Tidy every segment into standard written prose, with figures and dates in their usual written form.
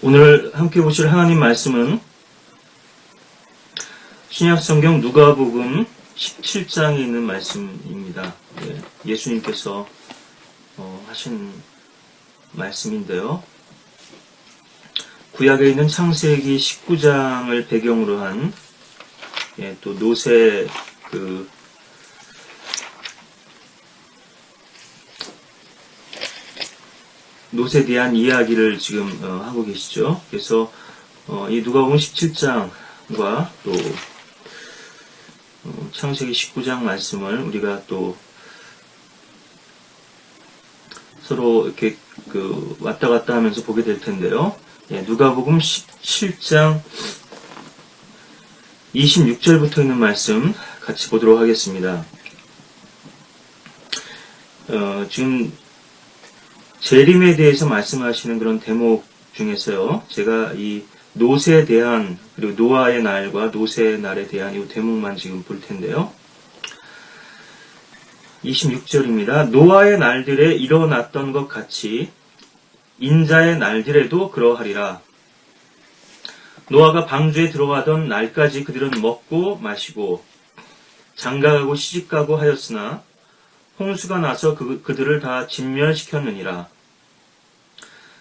오늘 함께 보실 하나님 말씀은 신약성경 누가복음 17장에 있는 말씀입니다. 예수님께서 하신 말씀인데요. 구약에 있는 창세기 19장을 배경으로 한 또 롯에 대한 이야기를 지금 하고 계시죠. 그래서 이 누가복음 17장과 또 창세기 19장 말씀을 우리가 또 서로 이렇게 왔다 갔다 하면서 보게 될 텐데요. 누가복음 17장 26절부터 있는 말씀 같이 보도록 하겠습니다. 지금 재림에 대해서 말씀하시는 그런 대목 중에서요, 제가 이 롯에 대한, 그리고 노아의 날과 롯의 날에 대한 이 대목만 지금 볼 텐데요. 26절입니다. 노아의 날들에 일어났던 것 같이 인자의 날들에도 그러하리라. 노아가 방주에 들어가던 날까지 그들은 먹고 마시고 장가가고 시집가고 하였으나 홍수가 나서 그들을 다 진멸시켰느니라.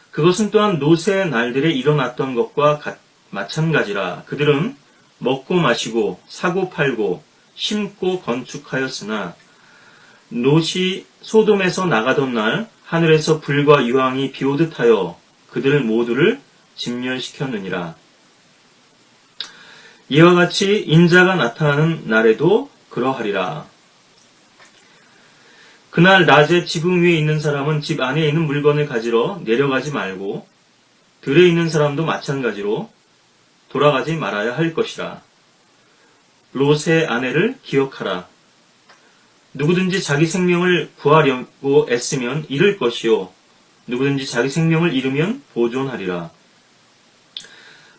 그것은 또한 롯의 날들에 일어났던 것과 마찬가지라. 그들은 먹고 마시고 사고 팔고 심고 건축하였으나 롯이 소돔에서 나가던 날 하늘에서 불과 유황이 비오듯 하여 그들 모두를 진멸시켰느니라. 이와 같이 인자가 나타나는 날에도 그러하리라. 그날 낮에 지붕 위에 있는 사람은 집 안에 있는 물건을 가지러 내려가지 말고 들에 있는 사람도 마찬가지로 돌아가지 말아야 할 것이라. 롯의 아내를 기억하라. 누구든지 자기 생명을 구하려고 애쓰면 잃을 것이요 누구든지 자기 생명을 잃으면 보존하리라.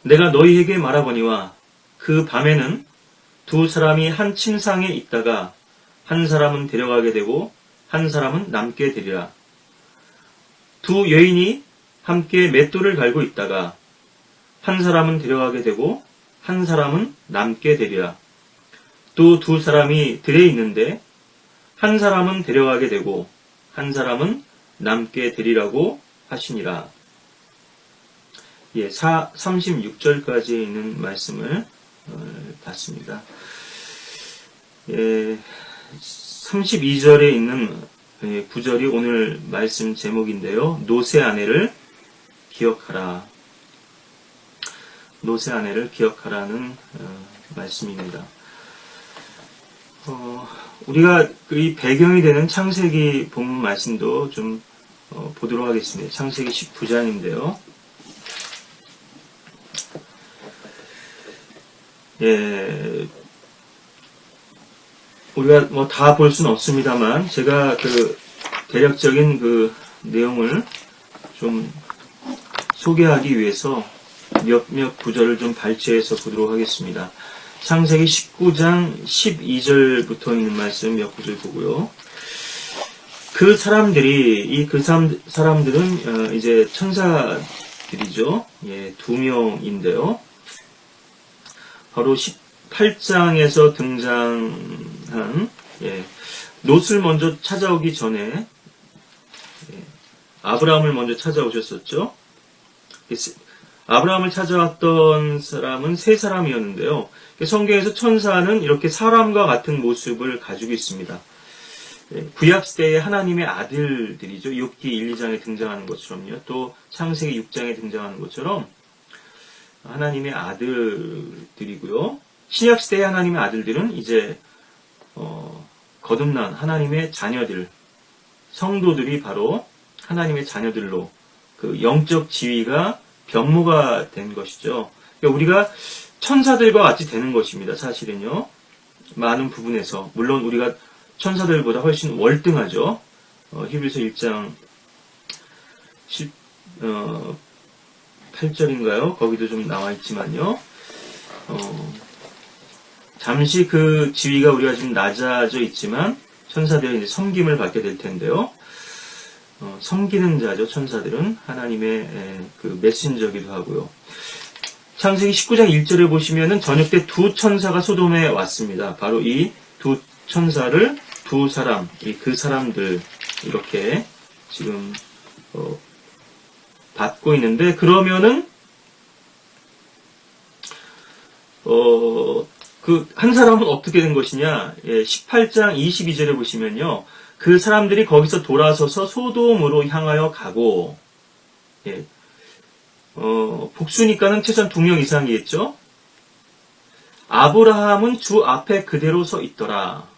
내가 너희에게 말하거니와 그 밤에는 두 사람이 한 침상에 있다가 한 사람은 데려가게 되고 한 사람은 남게 되리라. 두 여인이 함께 맷돌을 갈고 있다가 한 사람은 데려가게 되고 한 사람은 남게 되리라. 또 두 사람이 들에 있는데 한 사람은 데려가게 되고 한 사람은 남게 되리라고 하시니라. 36절까지 있는 말씀을 봤습니다. 32절에 있는 구절이 오늘 말씀 제목인데요. 롯의 아내를 기억하라. 롯의 아내를 기억하라는 말씀입니다. 우리가 이 배경이 되는 창세기 본문 말씀도 좀 보도록 하겠습니다. 창세기 19장인데요. 우리가 다 볼 수는 없습니다만 제가 대략적인 내용을 좀 소개하기 위해서 몇몇 구절을 좀 발췌해서 보도록 하겠습니다. 창세기 19장 12절부터 있는 말씀 몇 구절 보고요. 그 사람들이 사람들은 이제 천사들이죠. 두 명인데요. 바로 18장에서 등장한 롯을 먼저 찾아오기 전에 아브라함을 먼저 찾아오셨었죠. 아브라함을 찾아왔던 사람은 세 사람이었는데요. 성경에서 천사는 이렇게 사람과 같은 모습을 가지고 있습니다. 구약시대의 하나님의 아들들이죠. 욥기 1, 2장에 등장하는 것처럼요. 또 창세기 6장에 등장하는 것처럼 하나님의 아들들이고요. 신약시대의 하나님의 아들들은 이제 거듭난 하나님의 자녀들, 성도들이 바로 하나님의 자녀들로 그 영적 지위가 변모가 된 것이죠. 그러니까 우리가 천사들과 같이 되는 것입니다. 사실은요. 많은 부분에서. 물론 우리가 천사들보다 훨씬 월등하죠. 히브리서 1장 8절인가요? 거기도 좀 나와 있지만요. 잠시 그 지위가 우리가 지금 낮아져 있지만 천사들이 이제 섬김을 받게 될 텐데요. 섬기는 자죠. 천사들은 하나님의 그 메신저기도 하고요. 창세기 19장 1절에 보시면은 저녁 때 두 천사가 소돔에 왔습니다. 바로 이 두 천사를 두 사람, 그 사람들 이렇게 지금 받고 있는데, 그러면은 그 한 사람은 어떻게 된 것이냐? 18장 22절에 보시면요, 그 사람들이 거기서 돌아서서 소돔으로 향하여 가고, 복수니까는 최소한 2명 이상이겠죠? 아브라함은 주 앞에 그대로 서 있더라.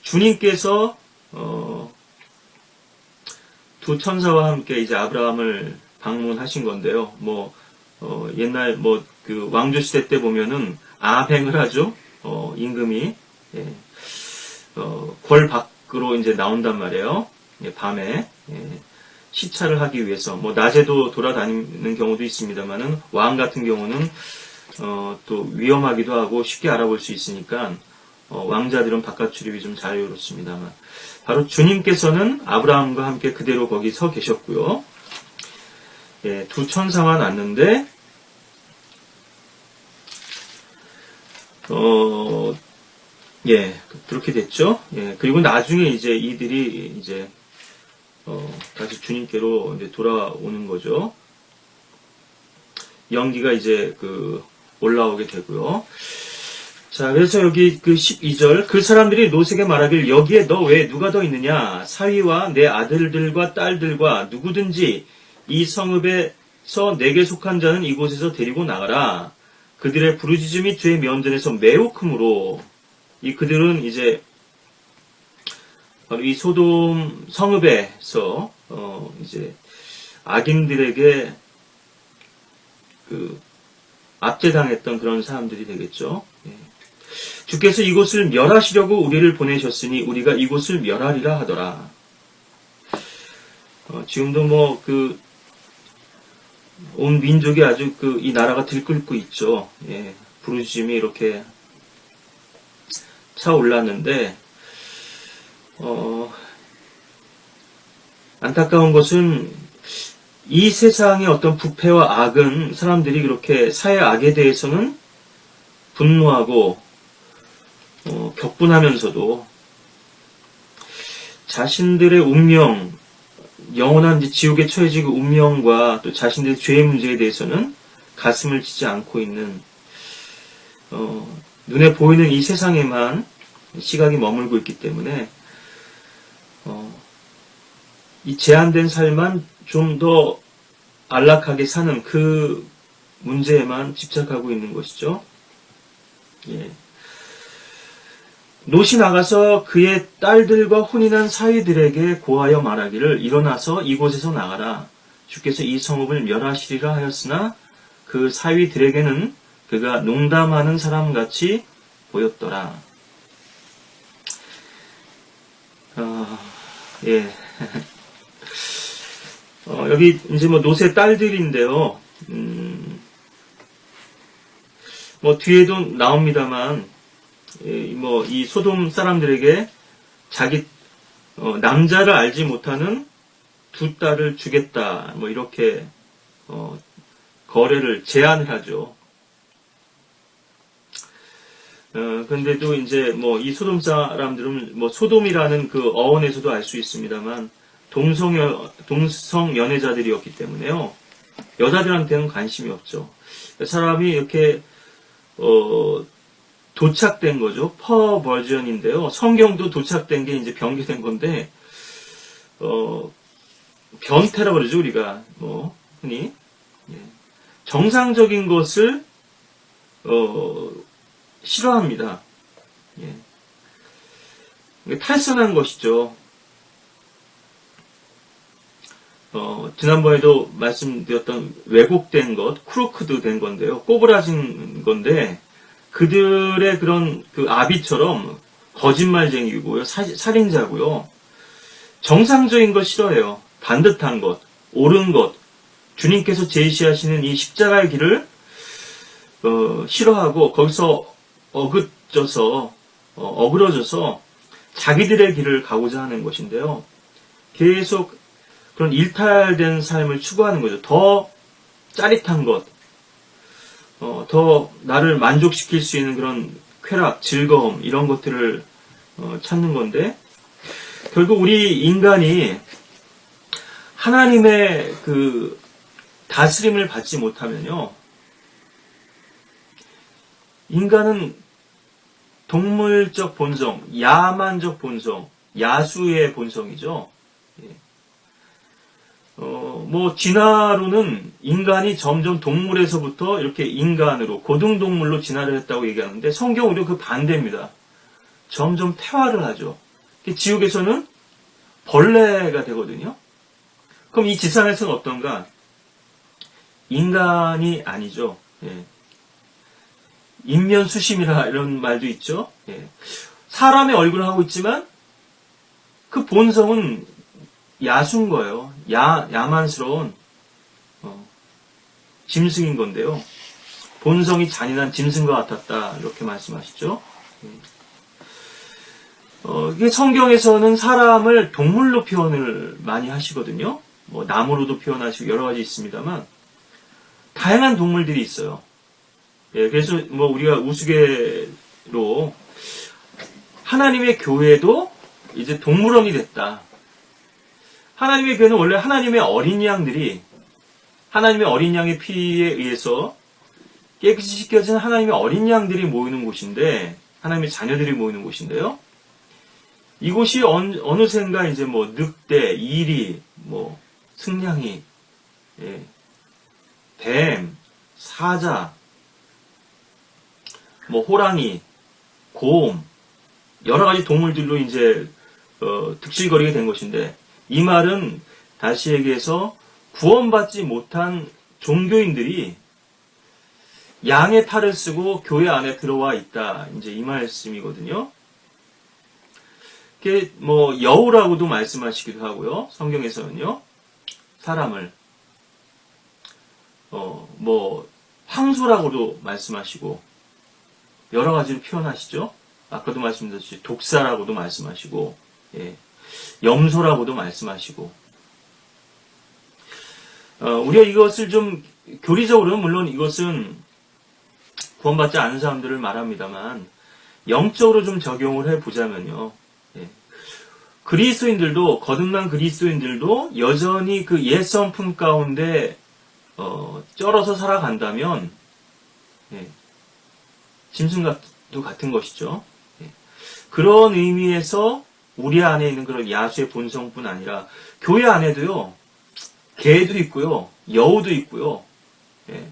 주님께서 두 천사와 함께 이제 아브라함을 방문하신 건데요. 옛날 그 왕조 시대 때 보면은 아뱅을 하죠. 임금이 궐 밖으로 이제 나온단 말이에요. 밤에 시찰을 하기 위해서 낮에도 돌아다니는 경우도 있습니다만은 왕 같은 경우는 또 위험하기도 하고 쉽게 알아볼 수 있으니까 왕자들은 바깥 출입이 좀 자유롭습니다만, 바로 주님께서는 아브라함과 함께 그대로 거기 서 계셨고요. 두 천사만 왔는데 그렇게 됐죠. 그리고 나중에 이제 이들이 이제 다시 주님께로 이제 돌아오는 거죠. 연기가 이제 올라오게 되고요. 자, 그래서 여기 12절, 그 사람들이 롯에게 말하길, 여기에 너 외에 누가 더 있느냐? 사위와 내 아들들과 딸들과 누구든지 이 성읍에서 내게 속한 자는 이곳에서 데리고 나가라. 그들의 부르짖음이 주의 면전에서 매우 크므로, 그들은 이제 바로 이 소돔 성읍에서 이제 악인들에게 압제당했던 그런 사람들이 되겠죠. 주께서 이곳을 멸하시려고 우리를 보내셨으니 우리가 이곳을 멸하리라 하더라. 지금도 온 민족이 아주 이 나라가 들끓고 있죠. 부르짖음이 이렇게 차올랐는데, 안타까운 것은 이 세상의 어떤 부패와 악은 사람들이 그렇게 사회 악에 대해서는 분노하고 격분하면서도 자신들의 운명, 영원한 지옥에 처해지고 운명과 또 자신들의 죄의 문제에 대해서는 가슴을 치지 않고 있는, 눈에 보이는 이 세상에만 시각이 머물고 있기 때문에 이 제한된 삶만 좀 더 안락하게 사는 그 문제에만 집착하고 있는 것이죠. 롯이 나가서 그의 딸들과 혼인한 사위들에게 고하여 말하기를, 일어나서 이곳에서 나가라. 주께서 이 성읍을 멸하시리라 하였으나 그 사위들에게는 그가 농담하는 사람같이 보였더라. 여기 이제 롯의 딸들인데요. 뒤에도 나옵니다만, 이 소돔 사람들에게 자기 남자를 알지 못하는 두 딸을 주겠다, 이렇게 거래를 제안을 하죠. 근데도 이제 이 소돔 사람들은 소돔이라는 그 어원에서도 알 수 있습니다만 동성 연애자들이었기 때문에요. 여자들한테는 관심이 없죠. 사람이 이렇게 도착된 거죠. 퍼버전인데요. 성경도 도착된 게 이제 변개된 건데, 변태라고 그러죠, 우리가. 흔히. 정상적인 것을, 싫어합니다. 탈선한 것이죠. 지난번에도 말씀드렸던 왜곡된 것, 크로크드 된 건데요. 꼬부라진 건데, 그들의 그런 아비처럼 거짓말쟁이고요. 살인자고요. 정상적인 것 싫어해요. 반듯한 것, 옳은 것, 주님께서 제시하시는 이 십자가의 길을 싫어하고 거기서 어그러져서 자기들의 길을 가고자 하는 것인데요. 계속 그런 일탈된 삶을 추구하는 거죠. 더 짜릿한 것, 더 나를 만족시킬 수 있는 그런 쾌락, 즐거움 이런 것들을 찾는 건데 결국 우리 인간이 하나님의 그 다스림을 받지 못하면요, 인간은 동물적 본성, 야만적 본성, 야수의 본성이죠. 진화로는 인간이 점점 동물에서부터 이렇게 인간으로, 고등동물로 진화를 했다고 얘기하는데, 성경으로 그 반대입니다. 점점 퇴화를 하죠. 지옥에서는 벌레가 되거든요. 그럼 이 지상에서는 어떤가? 인간이 아니죠. 예. 인면수심이라 이런 말도 있죠. 예. 사람의 얼굴을 하고 있지만 그 본성은 야수인 거예요. 야만스러운 짐승인 건데요. 본성이 잔인한 짐승과 같았다 이렇게 말씀하시죠. 이게 성경에서는 사람을 동물로 표현을 많이 하시거든요. 나무로도 표현하시고 여러 가지 있습니다만 다양한 동물들이 있어요. 예, 그래서 우리가 우스개로 하나님의 교회도 이제 동물원이 됐다. 하나님의 교회는 원래 하나님의 어린 양들이 하나님의 어린 양의 피에 의해서 깨끗이 씻겨진 하나님의 어린 양들이 모이는 곳인데, 하나님의 자녀들이 모이는 곳인데요. 이곳이 어느샌가 이제 늑대, 이리, 승냥이, 예, 뱀, 사자, 호랑이, 곰, 여러 가지 동물들로 이제 득실거리게 된 것인데, 이 말은 다시 얘기해서 구원받지 못한 종교인들이 양의 탈을 쓰고 교회 안에 들어와 있다. 이제 이 말씀이거든요. 이게 여우라고도 말씀하시기도 하고요. 성경에서는요. 사람을 황소라고도 말씀하시고 여러 가지로 표현하시죠. 아까도 말씀드렸듯이 독사라고도 말씀하시고, 예, 염소라고도 말씀하시고, 우리가 이것을 좀 교리적으로는 물론 이것은 구원받지 않은 사람들을 말합니다만 영적으로 좀 적용을 해보자면요, 예, 그리스도인들도, 거듭난 그리스도인들도 여전히 그 옛 성품 가운데 쩔어서 살아간다면, 예, 짐승과도 같은 것이죠. 예. 그런 의미에서 우리 안에 있는 그런 야수의 본성뿐 아니라 교회 안에도요, 개도 있고요, 여우도 있고요. 예.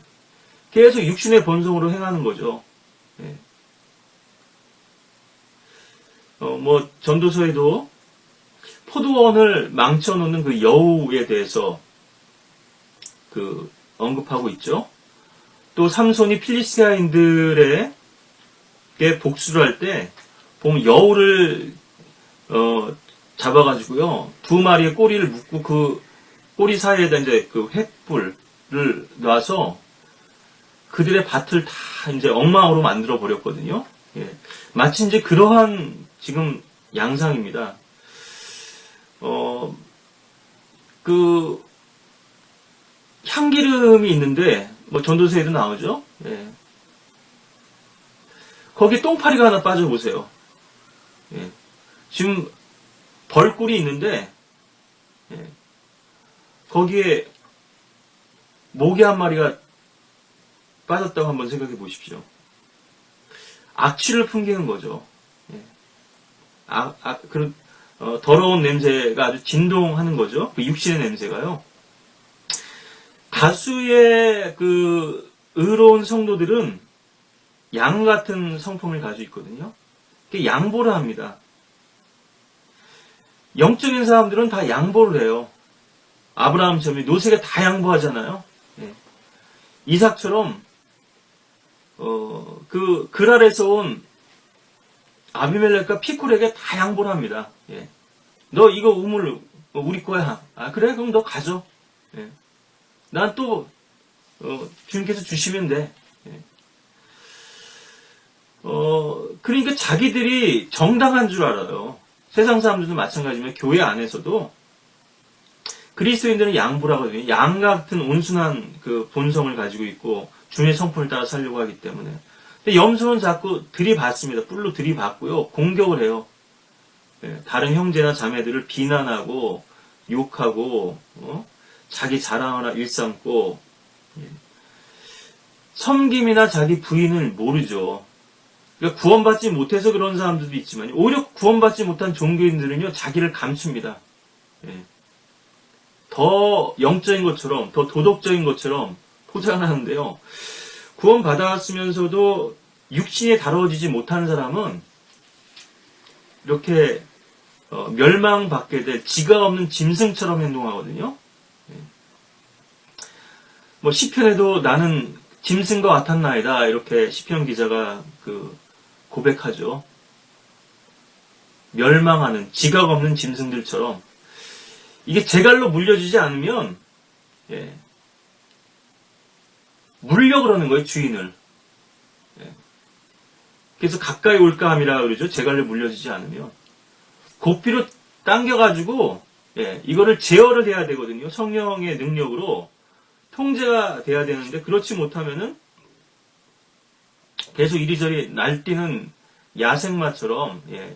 계속 육신의 본성으로 행하는 거죠. 예. 전도서에도 포도원을 망쳐놓는 그 여우에 대해서 언급하고 있죠. 또 삼손이 필리스티아인들에게 복수를 할 때 보면 여우를 잡아가지고요, 두 마리의 꼬리를 묶고 그 꼬리 사이에다 이제 그 횃불을 놔서 그들의 밭을 다 이제 엉망으로 만들어 버렸거든요. 예. 마치 이제 그러한 지금 양상입니다. 향기름이 있는데, 전도서에도 나오죠. 예. 거기에 똥파리가 하나 빠져보세요. 예. 지금 벌꿀이 있는데, 예, 거기에 모기 한 마리가 빠졌다고 한번 생각해 보십시오. 악취를 풍기는 거죠. 예. 그런 더러운 냄새가 아주 진동하는 거죠. 그 육신의 냄새가요. 다수의 그 의로운 성도들은 양 같은 성품을 가지고 있거든요. 양보를 합니다. 영적인 사람들은 다 양보를 해요. 아브라함처럼 노새가 다 양보하잖아요. 예. 이삭처럼 그랄에서 온 아비멜렉과 피콜에게 다 양보를 합니다. 예. 너 이거 우물 우리 거야. 아 그래? 그럼 너 가져. 예. 난 또 주님께서 주시면 돼. 예. 그러니까 자기들이 정당한 줄 알아요. 세상 사람들도 마찬가지지만 교회 안에서도 그리스도인들은 양부라거든요. 양 같은 온순한 그 본성을 가지고 있고 주님의 성품을 따라 살려고 하기 때문에. 근데 염소는 자꾸 들이받습니다. 뿔로 들이받고요. 공격을 해요. 예, 다른 형제나 자매들을 비난하고 욕하고 자기 자랑하나 일삼고 예. 섬김이나 자기 부인을 모르죠. 그러니까 구원받지 못해서 그런 사람들도 있지만 오히려 구원받지 못한 종교인들은요 자기를 감춥니다. 예. 더 영적인 것처럼 더 도덕적인 것처럼 포장하는데요. 구원받았으면서도 육신에 다뤄지지 못한 사람은 이렇게 멸망받게 될 지각 없는 짐승처럼 행동하거든요. 뭐 시편에도 나는 짐승과 같았나이다 이렇게 시편 기자가 그 고백하죠. 멸망하는 지각 없는 짐승들처럼 이게 제갈로 물려주지 않으면 예, 물려 그러는 거예요 주인을. 예. 그래서 가까이 올까 함이라 그러죠. 제갈로 물려주지 않으면 고삐로 당겨가지고 예, 이거를 제어를 해야 되거든요. 성령의 능력으로 통제가 돼야 되는데 그렇지 못하면은 계속 이리저리 날뛰는 야생마처럼 예,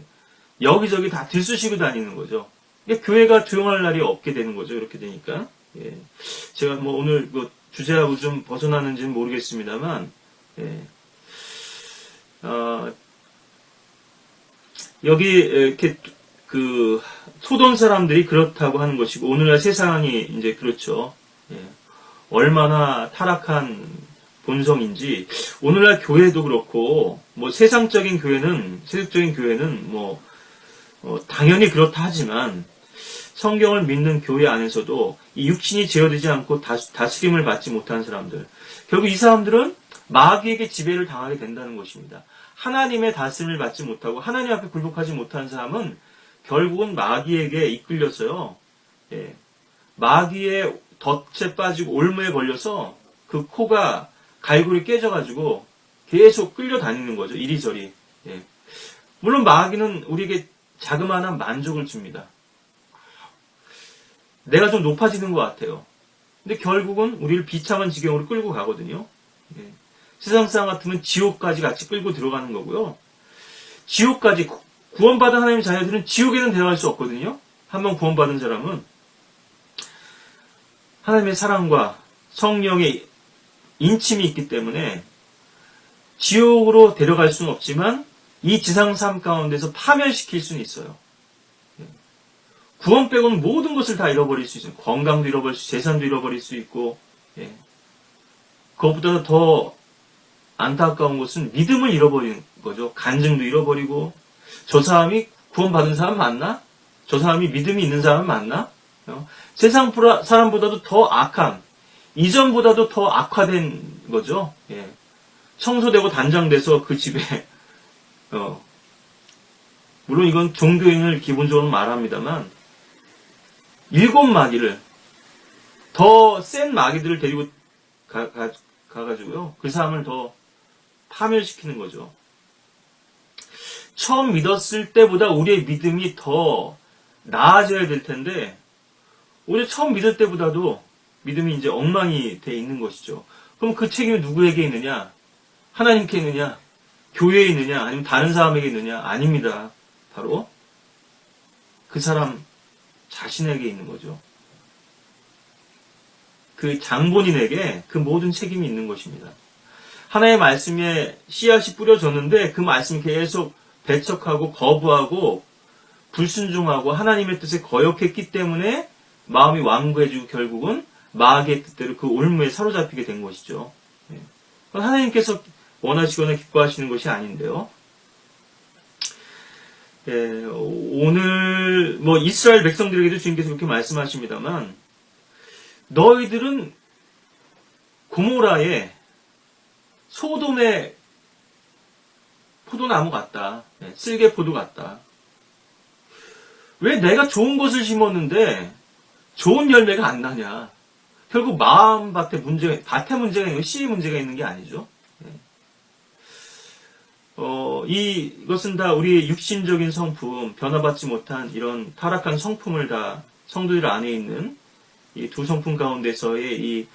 여기저기 다 들쑤시고 다니는 거죠. 교회가 조용할 날이 없게 되는 거죠. 이렇게 되니까 예, 제가 뭐 오늘 뭐 주제하고 좀 벗어나는지는 모르겠습니다만 예, 여기 이렇게 그 소돈 사람들이 그렇다고 하는 것이고 오늘날 세상이 이제 그렇죠. 예, 얼마나 타락한 본성인지 오늘날 교회도 그렇고 뭐 세상적인 교회는 세俗적인 교회는 뭐 당연히 그렇다 하지만 성경을 믿는 교회 안에서도 이 육신이 제어되지 않고 다스림을 받지 못한 사람들 결국 이 사람들은 마귀에게 지배를 당하게 된다는 것입니다. 하나님의 다스림을 받지 못하고 하나님 앞에 굴복하지 못한 사람은 결국은 마귀에게 이끌려서요. 예, 마귀의 덫에 빠지고 올무에 걸려서 그 코가 갈고리 깨져가지고 계속 끌려다니는 거죠. 이리저리. 예. 물론 마귀는 우리에게 자그마한 만족을 줍니다. 내가 좀 높아지는 것 같아요. 근데 결국은 우리를 비참한 지경으로 끌고 가거든요. 예. 세상 사람 같으면 지옥까지 같이 끌고 들어가는 거고요. 지옥까지 구원받은 하나님의 자녀들은 지옥에는 들어갈 수 없거든요. 한번 구원받은 사람은 하나님의 사랑과 성령의 인침이 있기 때문에 지옥으로 데려갈 수는 없지만 이 지상 삶 가운데서 파멸시킬 수는 있어요. 구원 빼고는 모든 것을 다 잃어버릴 수 있어요. 건강도 잃어버릴 수 있고 재산도 잃어버릴 수 있고 예. 그것보다 더 안타까운 것은 믿음을 잃어버리는 거죠. 간증도 잃어버리고 저 사람이 구원받은 사람 맞나? 저 사람이 믿음이 있는 사람 맞나? 세상 사람보다도 더 악한 이전보다도 더 악화된 거죠. 예. 청소되고 단장돼서 그 집에 물론 이건 종교인을 기본적으로 말합니다만 7 마귀를 더 센 마귀들을 데리고 가가지고요 그 사람을 더 파멸시키는 거죠. 처음 믿었을 때보다 우리의 믿음이 더 나아져야 될 텐데 오히려 처음 믿을 때보다도 믿음이 이제 엉망이 돼 있는 것이죠. 그럼 그 책임이 누구에게 있느냐? 하나님께 있느냐? 교회에 있느냐? 아니면 다른 사람에게 있느냐? 아닙니다. 바로 그 사람 자신에게 있는 거죠. 그 장본인에게 그 모든 책임이 있는 것입니다. 하나님의 말씀에 씨앗이 뿌려졌는데 그 말씀이 계속 배척하고 거부하고 불순종하고 하나님의 뜻에 거역했기 때문에 마음이 완고해지고 결국은 마귀의 뜻대로 그 올무에 사로잡히게 된 것이죠. 하나님께서 원하시거나 기뻐하시는 것이 아닌데요. 오늘 뭐 이스라엘 백성들에게도 주님께서 그렇게 말씀하십니다만 너희들은 고모라의 소돔의 포도나무 같다. 쓸개포도 같다. 왜 내가 좋은 것을 심었는데 좋은 열매가 안 나냐. 결국 마음밭에 밭에 문제가 있는 거 씨 문제가 있는 게 아니죠. 이것은 다 우리의 육신적인 성품, 변화받지 못한 이런 타락한 성품을 다 성도들 안에 있는 이 두 성품 가운데서의 이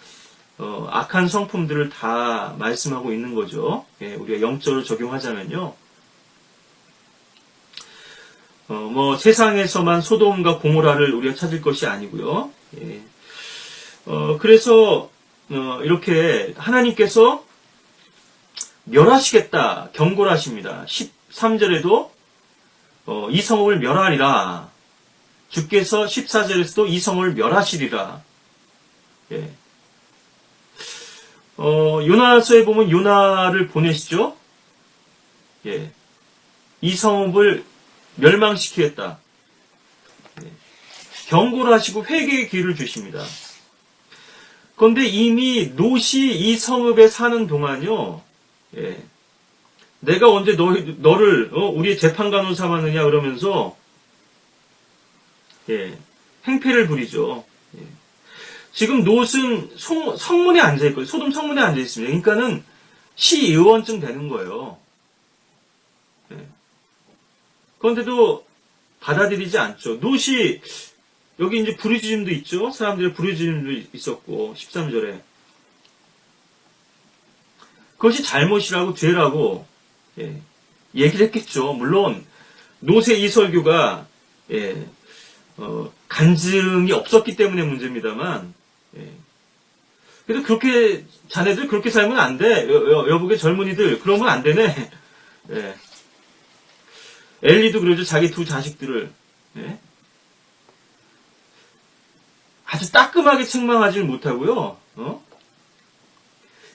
악한 성품들을 다 말씀하고 있는 거죠. 예, 우리가 영적으로 적용하자면요. 뭐 세상에서만 소돔과 고모라를 우리가 찾을 것이 아니고요. 예. 그래서 이렇게 하나님께서 멸하시겠다 경고를 하십니다. 13절에도 이 성읍을 멸하리라. 주께서 14절에서도 이 성을 멸하시리라. 예. 요나서에 보면 요나를 보내시죠. 예. 이 성읍을 멸망시키겠다. 예. 경고를 하시고 회개의 기회를 주십니다. 그런데 이미 롯이 이 성읍에 사는 동안요. 예. 내가 언제 너를 우리의 재판관으로 삼았느냐 그러면서 예. 행패를 부리죠. 예. 지금 롯은 성문에 앉아있거든요. 소돔 성문에 앉아있습니다. 그러니까는 시의원쯤 되는 거예요. 예. 그런데도 받아들이지 않죠. 롯이, 여기 이제 부르짖음도 있죠. 사람들의 부르짖음도 있었고, 13절에. 그것이 잘못이라고, 죄라고, 예. 얘기를 했겠죠. 물론, 롯의 이 설교가, 예. 간증이 없었기 때문에 문제입니다만, 예. 그래도 그렇게, 자네들 그렇게 살면 안 돼. 여보게 젊은이들, 그러면 안 되네. 예. 엘리도 그러죠. 자기 두 자식들을. 예. 아주 따끔하게 책망하지는 못하고요.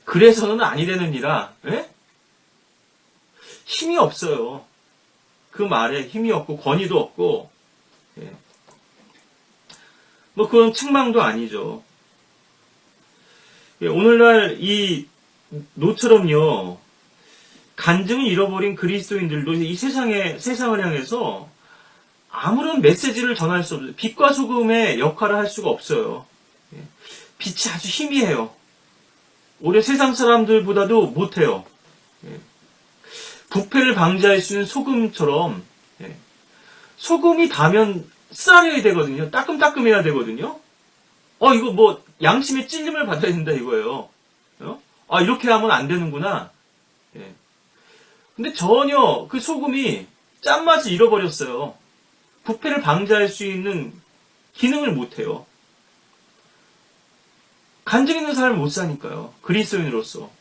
그래서는 아니되느니라. 예? 힘이 없어요. 그 말에 힘이 없고 권위도 없고, 예. 뭐 그건 책망도 아니죠. 예, 오늘날 이 롯처럼요. 간증을 잃어버린 그리스도인들도 이 세상을 향해서 아무런 메시지를 전할 수 없어요. 빛과 소금의 역할을 할 수가 없어요. 예. 빛이 아주 희미해요. 오히려 세상 사람들보다도 못해요. 예. 부패를 방지할 수 있는 소금처럼, 예. 소금이 닿으면 쌀해야 되거든요. 따끔따끔해야 되거든요. 이거 뭐 양심의 찔림을 받아야 된다 이거예요. 이렇게 하면 안 되는구나. 예. 근데 전혀 그 소금이 짠맛을 잃어버렸어요. 부패를 방지할 수 있는 기능을 못해요. 간증 있는 삶을 못 사니까요. 그리스도인으로서.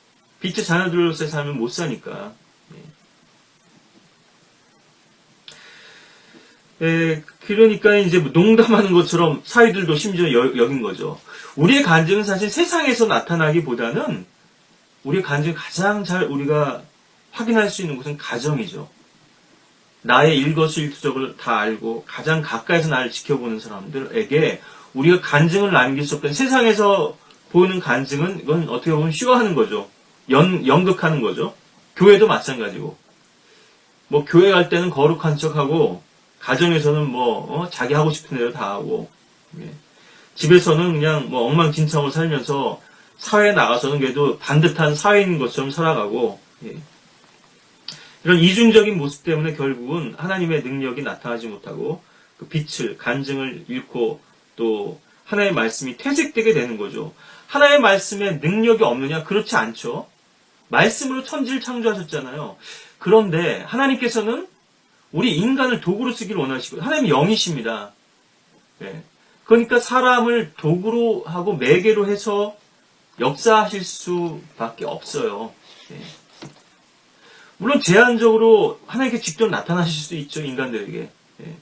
빛의 자녀들로서의 삶을 못 사니까. 그러니까 이제 농담하는 것처럼 사위들도 심지어 여긴 거죠. 우리의 간증은 사실 세상에서 나타나기보다는 우리의 간증을 가장 잘 우리가 확인할 수 있는 곳은 가정이죠. 나의 일거수일투족을 다 알고 가장 가까이서 나를 지켜보는 사람들에게 우리가 간증을 남길 수 없던 세상에서 보이는 간증은 이건 어떻게 보면 쇼하는 거죠. 연극하는 거죠. 교회도 마찬가지고. 뭐 교회 갈 때는 거룩한 척하고 가정에서는 자기 하고 싶은 대로 다 하고, 예. 집에서는 그냥 엉망진창으로 살면서 사회에 나가서는 그래도 반듯한 사회인인 것처럼 살아가고, 예. 이런 이중적인 모습 때문에 결국은 하나님의 능력이 나타나지 못하고 그 빛을, 간증을 잃고 또 하나님의 말씀이 퇴색되게 되는 거죠. 하나님의 말씀에 능력이 없느냐? 그렇지 않죠. 말씀으로 천지를 창조하셨잖아요. 그런데 하나님께서는 우리 인간을 도구로 쓰기를 원하시고 하나님이 영이십니다. 네. 그러니까 사람을 도구로 하고 매개로 해서 역사하실 수밖에 없어요. 네. 물론 제한적으로 하나님께 직접 나타나실 수 있죠. 인간들에게. 네.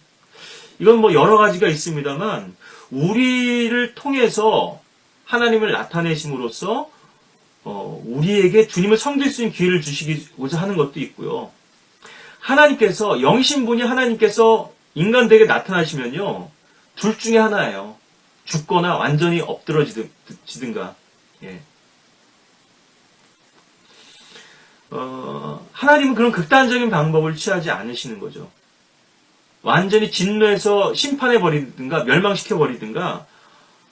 이건 여러 가지가 있습니다만 우리를 통해서 하나님을 나타내심으로써 우리에게 주님을 섬길 수 있는 기회를 주시고자 하는 것도 있고요. 하나님께서 영이신 분이 하나님께서 인간들에게 나타나시면요. 둘 중에 하나예요. 죽거나 완전히 엎드러지든가. 예. 하나님은 그런 극단적인 방법을 취하지 않으시는 거죠. 완전히 진노해서 심판해버리든가 멸망시켜버리든가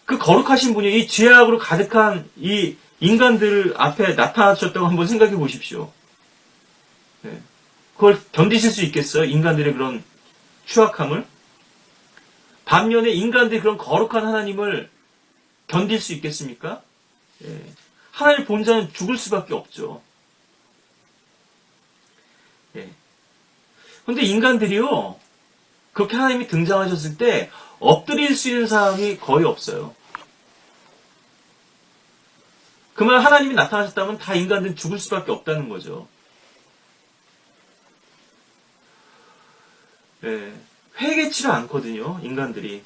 그 거룩하신 분이 이 죄악으로 가득한 이 인간들 앞에 나타나셨다고 한번 생각해 보십시오. 예. 그걸 견디실 수 있겠어요? 인간들의 그런 추악함을? 반면에 인간들이 그런 거룩한 하나님을 견딜 수 있겠습니까? 예. 하나님의 본자는 죽을 수밖에 없죠. 예. 근데 인간들이요, 그렇게 하나님이 등장하셨을 때 엎드릴 수 있는 사람이 거의 없어요. 그 말 하나님이 나타나셨다면 다 인간들은 죽을 수밖에 없다는 거죠. 예. 회개치를 않거든요, 인간들이.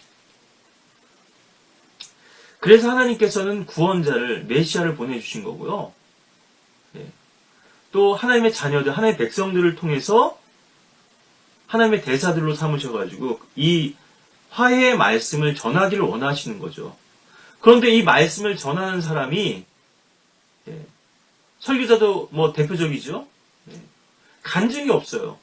그래서 하나님께서는 구원자를, 메시아를 보내주신 거고요. 예. 또 하나님의 자녀들, 하나님의 백성들을 통해서 하나님의 대사들로 삼으셔가지고 이 화해의 말씀을 전하기를 원하시는 거죠. 그런데 이 말씀을 전하는 사람이 예, 설교자도 뭐 대표적이죠. 예, 간증이 없어요.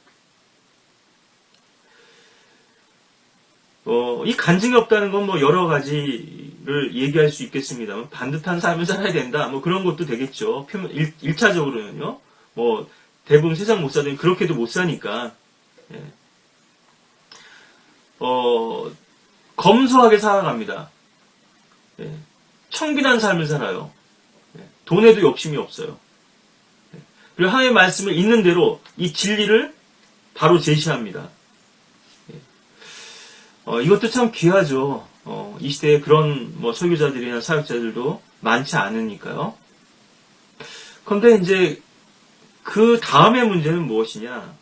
이 간증이 없다는 건 뭐 여러 가지를 얘기할 수 있겠습니다만 반듯한 삶을 살아야 된다. 뭐 그런 것도 되겠죠. 1차적으로는요. 뭐 대부분 세상 목사들은 그렇게도 못 사니까 예. 검소하게 살아갑니다. 예. 청빈한 삶을 살아요. 예. 돈에도 욕심이 없어요. 예. 그리고 하나님의 말씀을 있는 대로 이 진리를 바로 제시합니다. 이것도 참 귀하죠. 이 시대에 그런 뭐 설교자들이나 사역자들도 많지 않으니까요. 그런데 이제 그 다음의 문제는 무엇이냐?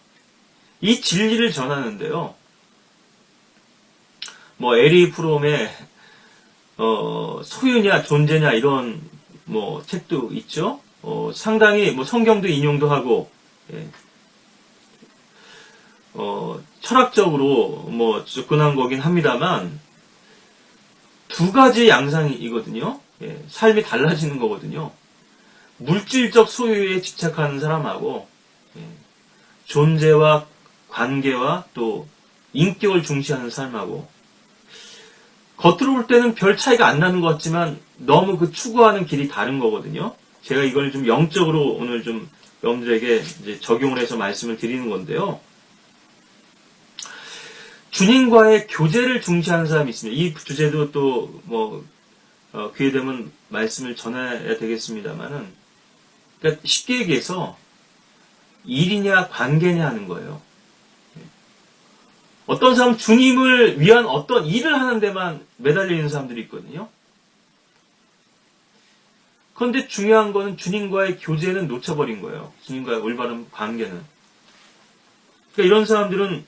이 진리를 전하는데요. 뭐 에리 프롬의 소유냐 존재냐 이런 뭐 책도 있죠. 상당히 뭐 성경도 인용도 하고 예. 철학적으로 뭐 접근한 거긴 합니다만 두 가지 양상이거든요. 예, 삶이 달라지는 거거든요. 물질적 소유에 집착하는 사람하고 예, 존재와 관계와 또 인격을 중시하는 삶하고 겉으로 볼 때는 별 차이가 안 나는 것 같지만 너무 그 추구하는 길이 다른 거거든요. 제가 이걸 좀 영적으로 오늘 좀 여러분들에게 이제 적용을 해서 말씀을 드리는 건데요. 주님과의 교제를 중시하는 사람이 있습니다. 이 주제도 또 뭐 기회 되면 말씀을 전해야 되겠습니다만은 그러니까 쉽게 얘기해서 일이냐 관계냐 하는 거예요. 어떤 사람은 주님을 위한 어떤 일을 하는 데만 매달려 있는 사람들이 있거든요. 그런데 중요한 거는 주님과의 교제는 놓쳐버린 거예요. 주님과의 올바른 관계는. 그러니까 이런 사람들은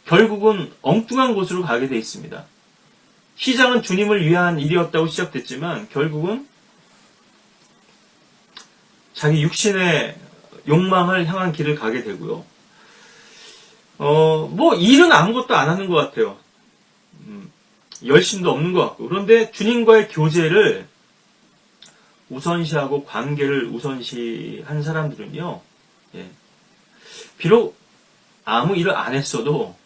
결국은 엉뚱한 곳으로 가게 돼 있습니다. 시작은 주님을 위한 일이었다고 시작됐지만 결국은 자기 육신의 욕망을 향한 길을 가게 되고요. 뭐 일은 아무것도 안 하는 것 같아요. 열심도 없는 것 같고. 그런데 주님과의 교제를 우선시하고 관계를 우선시한 사람들은요. 예. 비록 아무 일을 안 했어도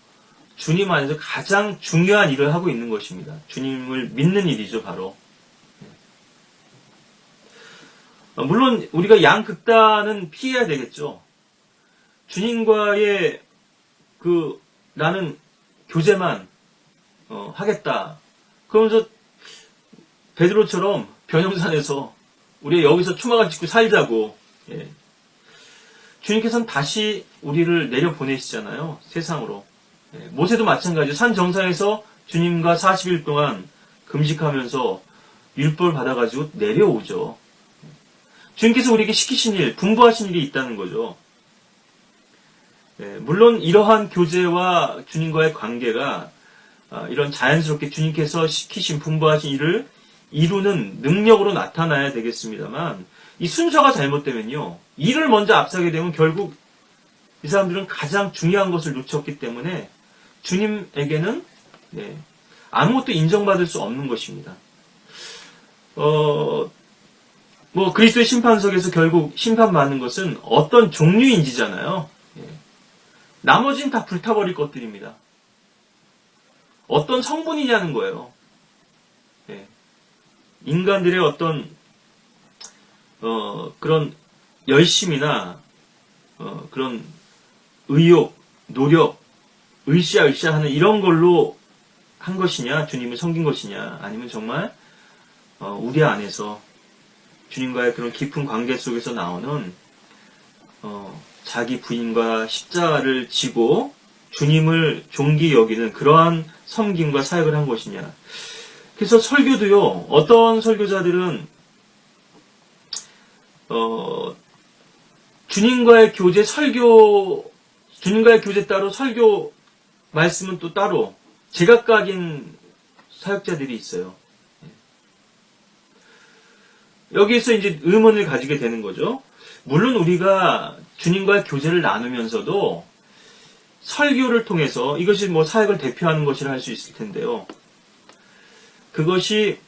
주님 안에서 가장 중요한 일을 하고 있는 것입니다. 주님을 믿는 일이죠, 바로. 물론 우리가 양극단은 피해야 되겠죠. 주님과의 나는 교제만 하겠다. 그러면서 베드로처럼 변형산에서 우리 여기서 초막을 짓고 살자고. 예. 주님께서는 다시 우리를 내려보내시잖아요. 세상으로. 예. 모세도 마찬가지죠. 산 정상에서 주님과 40일 동안 금식하면서 율법을 받아가지고 내려오죠. 주님께서 우리에게 시키신 일, 분부하신 일이 있다는 거죠. 예. 물론 이러한 교제와 주님과의 관계가 이런 자연스럽게 주님께서 시키신 분부하신 일을 이루는 능력으로 나타나야 되겠습니다만 이 순서가 잘못되면요. 일을 먼저 앞서게 되면 결국 이 사람들은 가장 중요한 것을 놓쳤기 때문에 주님에게는 아무것도 인정받을 수 없는 것입니다. 뭐 그리스도의 심판석에서 결국 심판받는 것은 어떤 종류인지잖아요. 나머지는 다 불타버릴 것들입니다. 어떤 성분이냐는 거예요. 인간들의 어떤 그런 열심이나 그런 의욕, 노력, 으쌰으쌰 하는 이런 걸로 한 것이냐, 주님을 섬긴 것이냐, 아니면 정말 우리 안에서 주님과의 그런 깊은 관계 속에서 나오는 자기 부인과 십자가를 지고 주님을 존귀 여기는 그러한 섬김과 사역을 한 것이냐. 그래서 설교도요, 어떤 설교자들은 주님과의 교제 따로 설교 말씀은 또 따로 제각각인 사역자들이 있어요. 여기에서 이제 의문을 가지게 되는 거죠. 물론 우리가 주님과의 교제를 나누면서도 설교를 통해서 이것이 뭐 사역을 대표하는 것이라 할 수 있을 텐데요. 그것이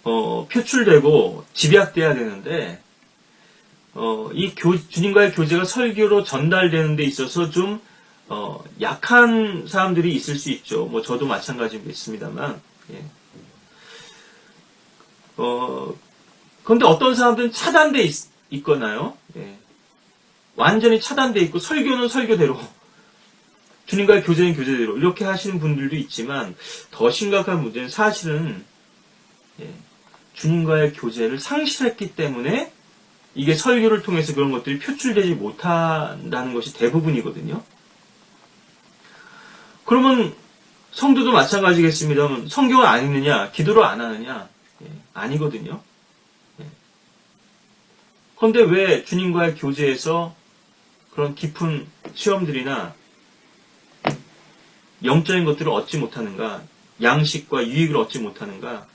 표출되고 집약돼야 되는데 주님과의 교제가 설교로 전달되는 데 있어서 좀 약한 사람들이 있을 수 있죠. 뭐 저도 마찬가지겠습니다만. 예. 그런데 어떤 사람들은 차단돼 있거나요. 예. 완전히 차단돼 있고 설교는 설교대로 주님과의 교제는 교제대로 이렇게 하시는 분들도 있지만 더 심각한 문제는 사실은 주님과의 교제를 상실했기 때문에 이게 설교를 통해서 그런 것들이 표출되지 못한다는 것이 대부분이거든요. 그러면 성도도 마찬가지겠습니다만 성경을 안 읽느냐, 기도를 안 하느냐? 아니거든요. 그런데 왜 주님과의 교제에서 그런 깊은 체험들이나 영적인 것들을 얻지 못하는가? 양식과 유익을 얻지 못하는가?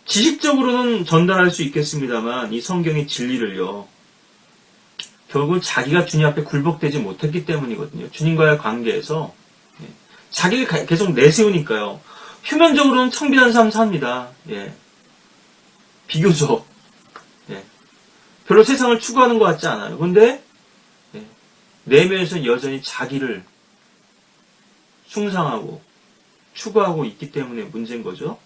지식적으로는 전달할 수 있겠습니다만 이 성경의 진리를요. 결국 자기가 주님 앞에 굴복되지 못했기 때문이거든요. 주님과의 관계에서 자기를 계속 내세우니까요. 표면적으로는 청빈한 삶 삽니다. 예. 비교적 별로 세상을 추구하는 것 같지 않아요. 그런데 내면에서는 여전히 자기를 숭상하고 추구하고 있기 때문에 문제인 거죠.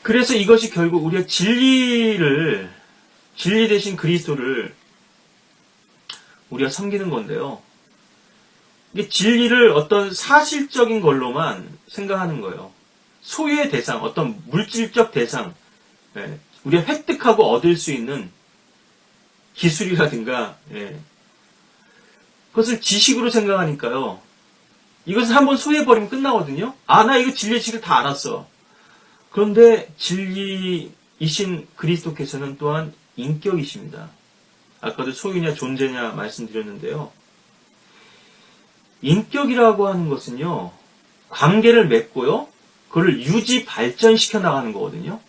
그래서 이것이 결국 우리가 진리 대신 그리스도를 우리가 섬기는 건데요. 이게 진리를 어떤 사실적인 걸로만 생각하는 거예요. 소유의 대상, 어떤 물질적 대상, 우리가 획득하고 얻을 수 있는 기술이라든가, 그것을 지식으로 생각하니까요. 이것을 한번 소유해버리면 끝나거든요. 나 이거 진리의 지식을 다 알았어. 그런데 진리이신 그리스도께서는 또한 인격이십니다. 아까도 소유냐 존재냐 말씀드렸는데요. 인격이라고 하는 것은요. 관계를 맺고요. 그걸 유지 발전시켜 나가는 거거든요.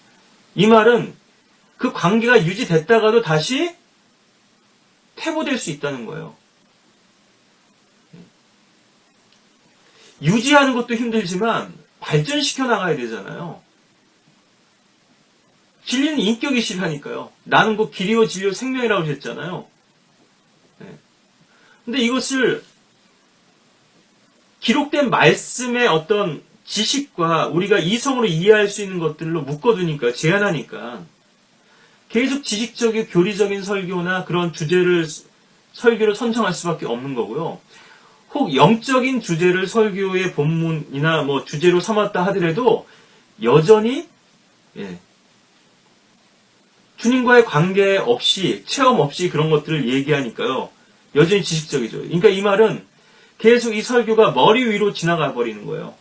이 말은 그 관계가 유지됐다가도 다시 퇴보될 수 있다는 거예요. 유지하는 것도 힘들지만 발전시켜 나가야 되잖아요. 진리는 인격이시라니까요. 나는 곧 길이요 진리요 생명이라고 하셨잖아요. 근데 이것을 기록된 말씀의 어떤 지식과 우리가 이성으로 이해할 수 있는 것들로 묶어두니까, 제한하니까 계속 지식적인 교리적인 설교나 그런 설교를 선정할 수밖에 없는 거고요. 혹 영적인 주제를 설교의 본문이나 뭐 주제로 삼았다 하더라도 여전히 주님과의 관계 없이, 체험 없이 그런 것들을 얘기하니까요. 여전히 지식적이죠. 그러니까 이 말은 계속 이 설교가 머리 위로 지나가 버리는 거예요.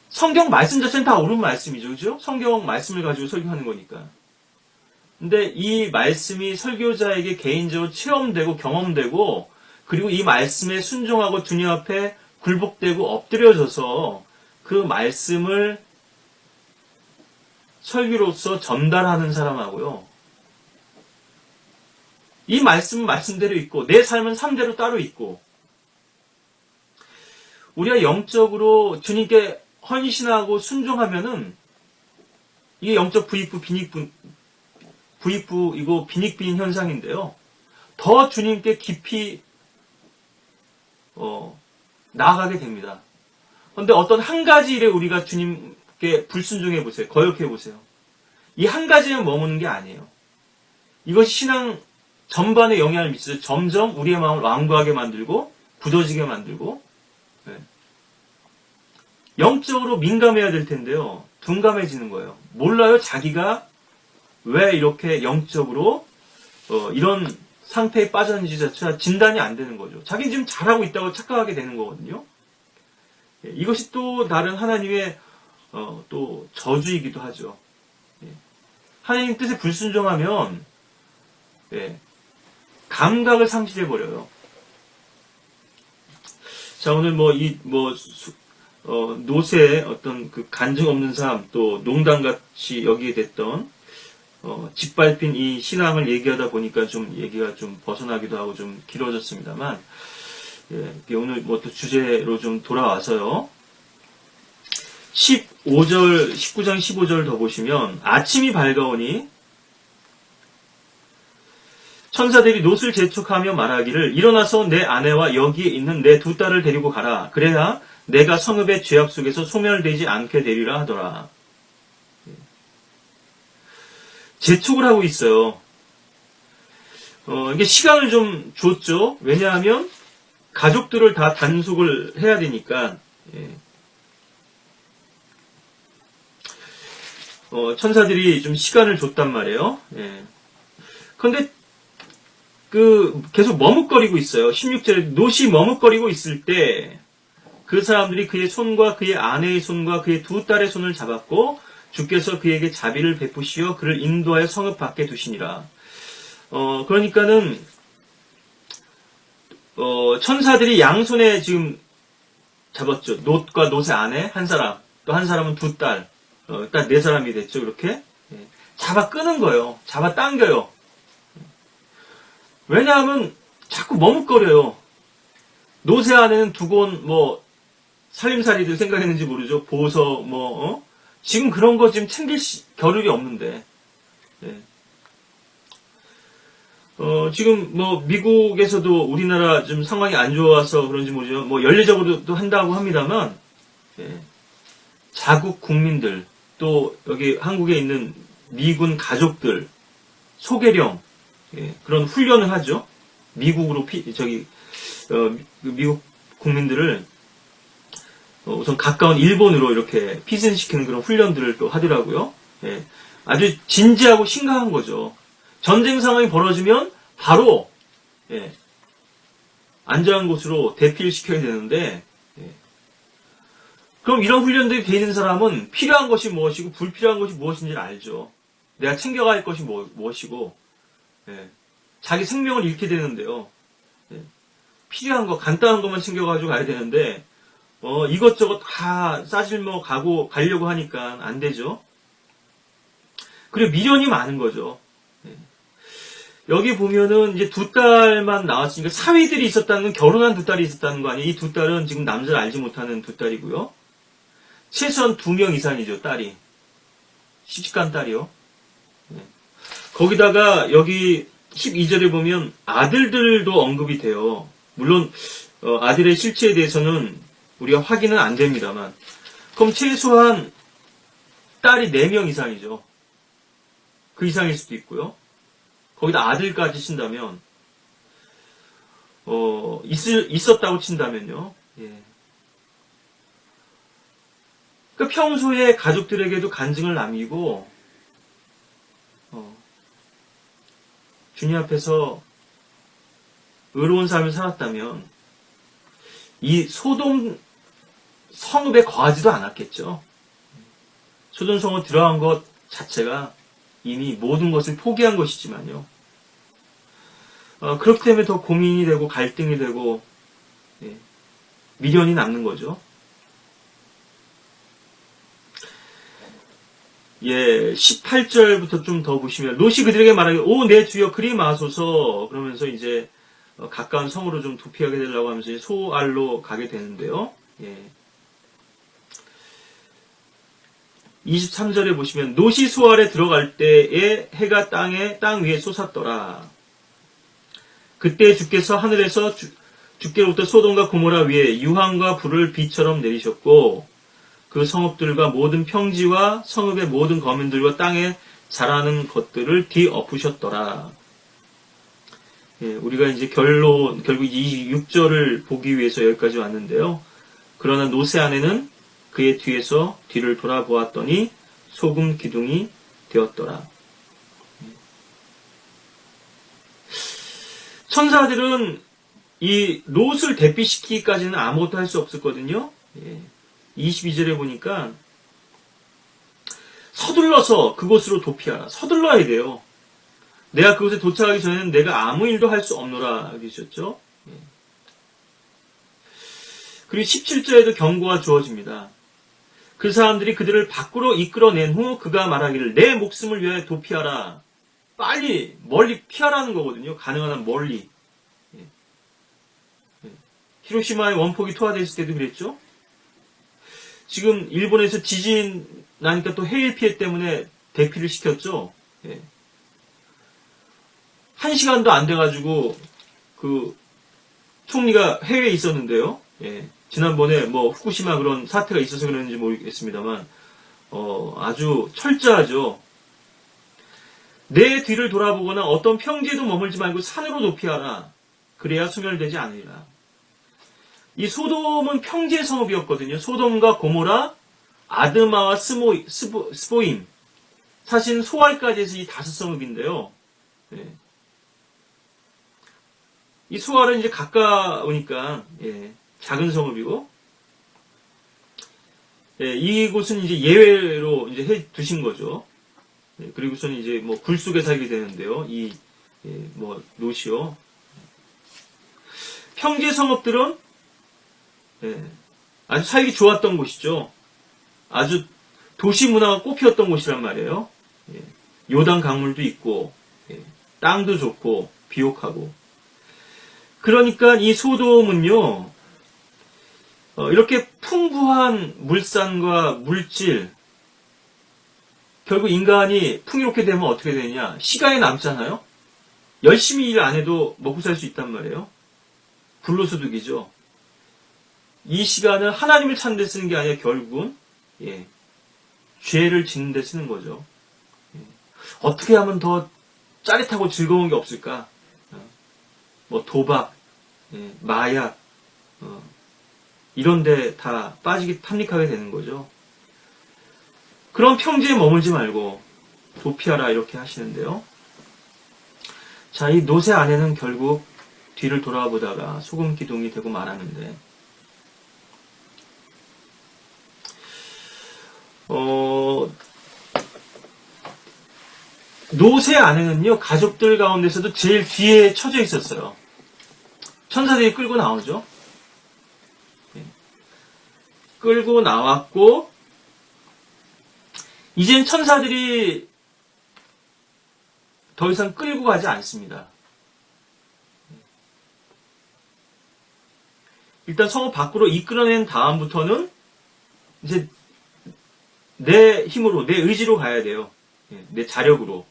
성경 말씀 자체는 다 옳은 말씀이죠. 그죠? 성경 말씀을 가지고 설교하는 거니까. 근데 이 말씀이 설교자에게 개인적으로 체험되고 경험되고, 그리고 이 말씀에 순종하고 주님 앞에 굴복되고 엎드려져서 그 말씀을 설교로서 전달하는 사람하고요. 이 말씀은 말씀대로 있고 내 삶은 삶대로 따로 있고, 우리가 영적으로 주님께 헌신하고 순종하면은 이게 영적 부익부이고 빈익빈 현상인데요. 더 주님께 깊이 나아가게 됩니다. 그런데 어떤 한 가지 일에 우리가 주님께 불순종해 보세요. 거역해 보세요. 이 한 가지에 머무는 게 아니에요. 이것이 신앙 전반에 영향을 미쳐서 점점 우리의 마음을 완고하게 만들고 굳어지게 만들고 영적으로 민감해야 될 텐데요. 둔감해지는 거예요. 몰라요. 자기가 왜 이렇게 영적으로 이런 상태에 빠졌는지 자체가 진단이 안 되는 거죠. 자기는 지금 잘하고 있다고 착각하게 되는 거거든요. 이것이 또 다른 하나님의 또 저주이기도 하죠. 하나님 뜻에 불순종하면 감각을 상실해버려요. 자, 오늘 노새의 어떤 그 간증 없는 삶, 또 농담같이 여기게 됐던, 짓밟힌 이 신앙을 얘기하다 보니까 좀 얘기가 좀 벗어나기도 하고 좀 길어졌습니다만, 오늘 또 주제로 좀 돌아와서요. 19장 15절 더 보시면, 아침이 밝아오니, 천사들이 롯을 재촉하며 말하기를 일어나서 내 아내와 여기에 있는 내 두 딸을 데리고 가라. 그래야 내가 성읍의 죄악 속에서 소멸되지 않게 되리라 하더라. 재촉을 하고 있어요. 이게 시간을 좀 줬죠. 왜냐하면 가족들을 다 단속을 해야 되니까. 천사들이 좀 시간을 줬단 말이에요. 그런데 계속 머뭇거리고 있어요. 16절에 롯이 머뭇거리고 있을 때 그 사람들이 그의 손과 그의 아내의 손과 그의 두 딸의 손을 잡았고 주께서 그에게 자비를 베푸시어 그를 인도하여 성읍 밖에 두시니라. 그러니까는 천사들이 양손에 지금 잡았죠. 롯과 롯의 아내 한 사람, 또 한 사람은 두 딸, 딱 네 사람이 됐죠. 그렇게 잡아 끄는 거예요. 잡아 당겨요. 왜냐하면 자꾸 머뭇거려요. 롯의 아내는 두고 온 살림살이들 생각했는지 모르죠. 보석 지금 그런 거 지금 챙길 겨를이 없는데. 지금 미국에서도 우리나라 좀 상황이 안 좋아서 그런지 모르죠. 연례적으로도 한다고 합니다만 자국 국민들 또 여기 한국에 있는 미군 가족들 소개령 그런 훈련을 하죠. 미국으로 미국 국민들을 우선 가까운 일본으로 이렇게 피신시키는 그런 훈련들을 또 하더라고요. 아주 진지하고 심각한 거죠. 전쟁 상황이 벌어지면 바로 안전한 곳으로 대피를 시켜야 되는데 그럼 이런 훈련들이 되어 있는 사람은 필요한 것이 무엇이고 불필요한 것이 무엇인지를 알죠. 내가 챙겨가야 할 것이 무엇이고 자기 생명을 잃게 되는데요. 필요한 거 간단한 것만 챙겨가지고 가야 되는데 이것저것 다 싸질러 가려고 하니까 안 되죠. 그리고 미련이 많은 거죠. 여기 보면은 이제 두 딸만 나왔으니까 사위들이 있었다는 건 결혼한 두 딸이 있었다는 거 아니에요. 이 두 딸은 지금 남자를 알지 못하는 두 딸이고요. 최소한 2명 이상이죠, 딸이. 시집간 딸이요. 거기다가 여기 12절에 보면 아들들도 언급이 돼요. 물론 아들의 실체에 대해서는 우리가 확인은 안 됩니다만 그럼 최소한 딸이 4명 이상이죠. 그 이상일 수도 있고요. 거기다 아들까지 친다면 있었다고 친다면요. 그러니까 평소에 가족들에게도 간증을 남기고 주님 앞에서 의로운 삶을 살았다면 이 소돔 성읍에 거하지도 않았겠죠. 소돔 성읍 들어간 것 자체가 이미 모든 것을 포기한 것이지만요. 그렇기 때문에 더 고민이 되고 갈등이 되고 미련이 남는 거죠. 18절부터 좀 더 보시면 롯이 그들에게 말하기를 오 내 주여 그리 마소서 그러면서 이제 가까운 성으로 좀 도피하게 되려고 하면서 이제 소알로 가게 되는데요. 23절에 보시면 롯이 소알에 들어갈 때에 해가 땅 위에 솟았더라. 그때 주께서 하늘에서 주께로부터 소돔과 고모라 위에 유황과 불을 비처럼 내리셨고 그 성읍들과 모든 평지와 성읍의 모든 거민들과 땅의 잘하는 것들을 뒤엎으셨더라. 예, 우리가 이제 결국 이 6절을 보기 위해서 여기까지 왔는데요. 그러나 노새 아내는 그의 뒤에서 뒤를 돌아보았더니 소금 기둥이 되었더라. 천사들은 이 롯을 대피시키기까지는 아무것도 할 수 없었거든요. 22절에 보니까 서둘러서 그곳으로 도피하라. 서둘러야 돼요. 내가 그곳에 도착하기 전에는 내가 아무 일도 할 수 없노라 그러셨죠. 그리고 17절에도 경고가 주어집니다. 그 사람들이 그들을 밖으로 이끌어낸 후 그가 말하기를 내 목숨을 위하여 도피하라. 빨리 멀리 피하라는 거거든요. 가능한 한 멀리. 히로시마의 원폭이 투하됐을 때도 그랬죠. 지금 일본에서 지진 나니까 또 해일 피해 때문에 대피를 시켰죠. 1시간도 안 돼가지고 그 총리가 해외에 있었는데요. 지난번에 뭐 후쿠시마 그런 사태가 있어서 그런지 모르겠습니다만 아주 철저하죠. 내 뒤를 돌아보거나 어떤 평지에도 머물지 말고 산으로 도피하라. 그래야 소멸되지 않으리라. 이 소돔은 평지의 성읍이었거든요. 소돔과 고모라, 아드마와 스보임. 사실 소알까지 해서 이 5성읍인데요. 이 소알은 이제 가까우니까 작은 성읍이고, 이곳은 이제 예외로 이제 해 두신 거죠. 그리고서는 이제 뭐 굴 속에 살게 되는데요. 뭐 롯이요. 평지의 성읍들은 아주 살기 좋았던 곳이죠. 아주 도시 문화가 꽃피었던 곳이란 말이에요. 요단 강물도 있고 땅도 좋고 비옥하고. 그러니까 이 소돔은요. 이렇게 풍부한 물산과 물질, 결국 인간이 풍요롭게 되면 어떻게 되느냐? 시간이 남잖아요? 열심히 일 안 해도 먹고 살 수 있단 말이에요. 불로소득이죠. 이 시간을 하나님을 찾는 데 쓰는 게 아니라 결국은 죄를 짓는 데 쓰는 거죠. 어떻게 하면 더 짜릿하고 즐거운 게 없을까? 뭐 도박, 마약, 이런 데 다 탐닉하게 되는 거죠. 그런 평지에 머물지 말고 도피하라 이렇게 하시는데요. 자, 이 롯의 아내는 결국 뒤를 돌아보다가 소금 기둥이 되고 말았는데 롯의 아내는요, 가족들 가운데서도 제일 뒤에 처져 있었어요. 천사들이 끌고 나오죠. 끌고 나왔고, 이젠 천사들이 더 이상 끌고 가지 않습니다. 일단 성읍 밖으로 이끌어낸 다음부터는 이제 내 힘으로, 내 의지로 가야 돼요. 내 자력으로.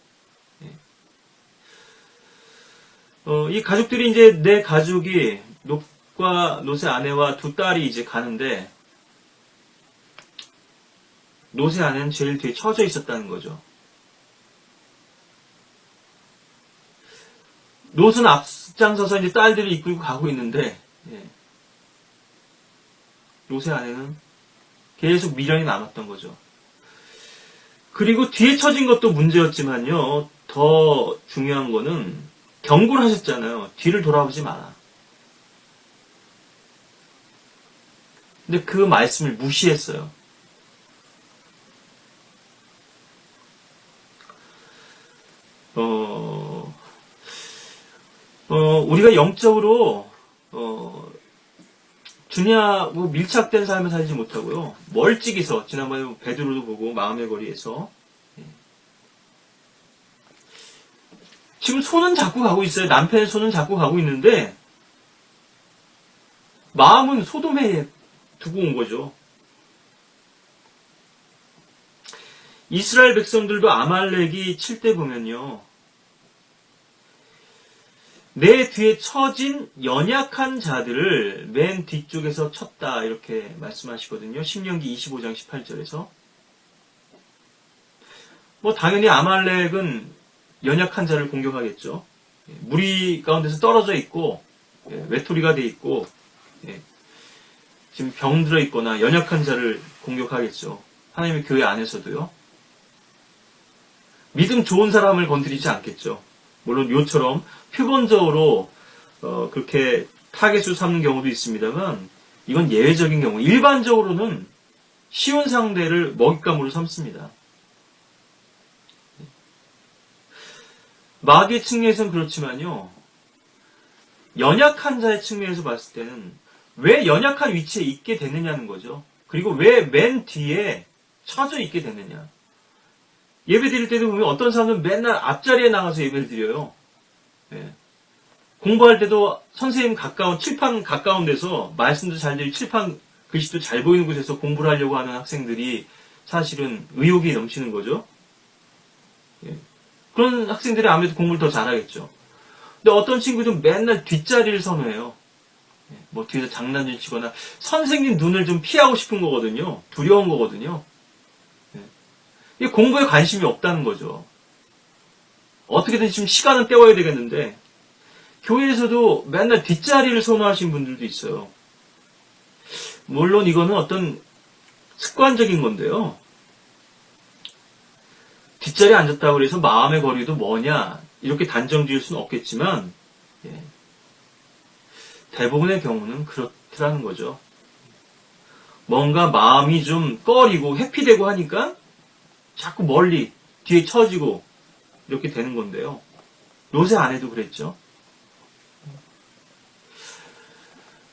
이 가족들이 이제 내 가족이 롯과 롯의 아내와 두 딸이 이제 가는데 롯의 아내는 제일 뒤에 처져 있었다는 거죠. 롯은 앞장서서 이제 딸들을 이끌고 가고 있는데 롯의 아내는 계속 미련이 남았던 거죠. 그리고 뒤에 처진 것도 문제였지만요. 더 중요한 거는 경고를 하셨잖아요. 뒤를 돌아보지 마라. 근데 그 말씀을 무시했어요. 우리가 영적으로 주님하고 밀착된 삶을 살지 못하고요. 멀찍이서 지난번에 베드로도 보고 마음의 거리에서 지금 손은 잡고 가고 있어요. 남편의 손은 잡고 가고 있는데 마음은 소돔에 두고 온 거죠. 이스라엘 백성들도 아말렉이 칠 때 보면요. 내 뒤에 처진 연약한 자들을 맨 뒤쪽에서 쳤다 이렇게 말씀하시거든요. 신명기 25장 18절에서. 뭐 당연히 아말렉은 연약한 자를 공격하겠죠. 무리 가운데서 떨어져 있고 외톨이가 돼 있고 지금 병들어 있거나 연약한 자를 공격하겠죠. 하나님의 교회 안에서도요. 믿음 좋은 사람을 건드리지 않겠죠. 물론 요처럼 표본적으로 그렇게 타겟으로 삼는 경우도 있습니다만 이건 예외적인 경우. 일반적으로는 쉬운 상대를 먹잇감으로 삼습니다. 마귀의 측면에서는 그렇지만요. 연약한 자의 측면에서 봤을 때는 왜 연약한 위치에 있게 됐느냐는 거죠. 그리고 왜 맨 뒤에 처져 있게 됐느냐. 예배 드릴 때도 보면 어떤 사람들은 맨날 앞자리에 나가서 예배를 드려요. 공부할 때도 선생님 가까운, 칠판 가까운 데서 말씀도 잘 들리고 칠판 글씨도 잘 보이는 곳에서 공부를 하려고 하는 학생들이 사실은 의욕이 넘치는 거죠. 그런 학생들이 아무래도 공부를 더 잘하겠죠. 근데 어떤 친구들은 맨날 뒷자리를 선호해요. 뭐 뒤에서 장난질 치거나 선생님 눈을 좀 피하고 싶은 거거든요. 두려운 거거든요. 이게 공부에 관심이 없다는 거죠. 어떻게든 지금 시간은 때워야 되겠는데 교회에서도 맨날 뒷자리를 선호하시는 분들도 있어요. 물론 이거는 어떤 습관적인 건데요. 뒷자리에 앉았다고 해서 마음의 거리도 뭐냐 이렇게 단정 지을 수는 없겠지만 대부분의 경우는 그렇더라는 거죠. 뭔가 마음이 좀 꺼리고 회피되고 하니까 자꾸 멀리 뒤에 처지고 이렇게 되는 건데요. 요새 안에도 그랬죠.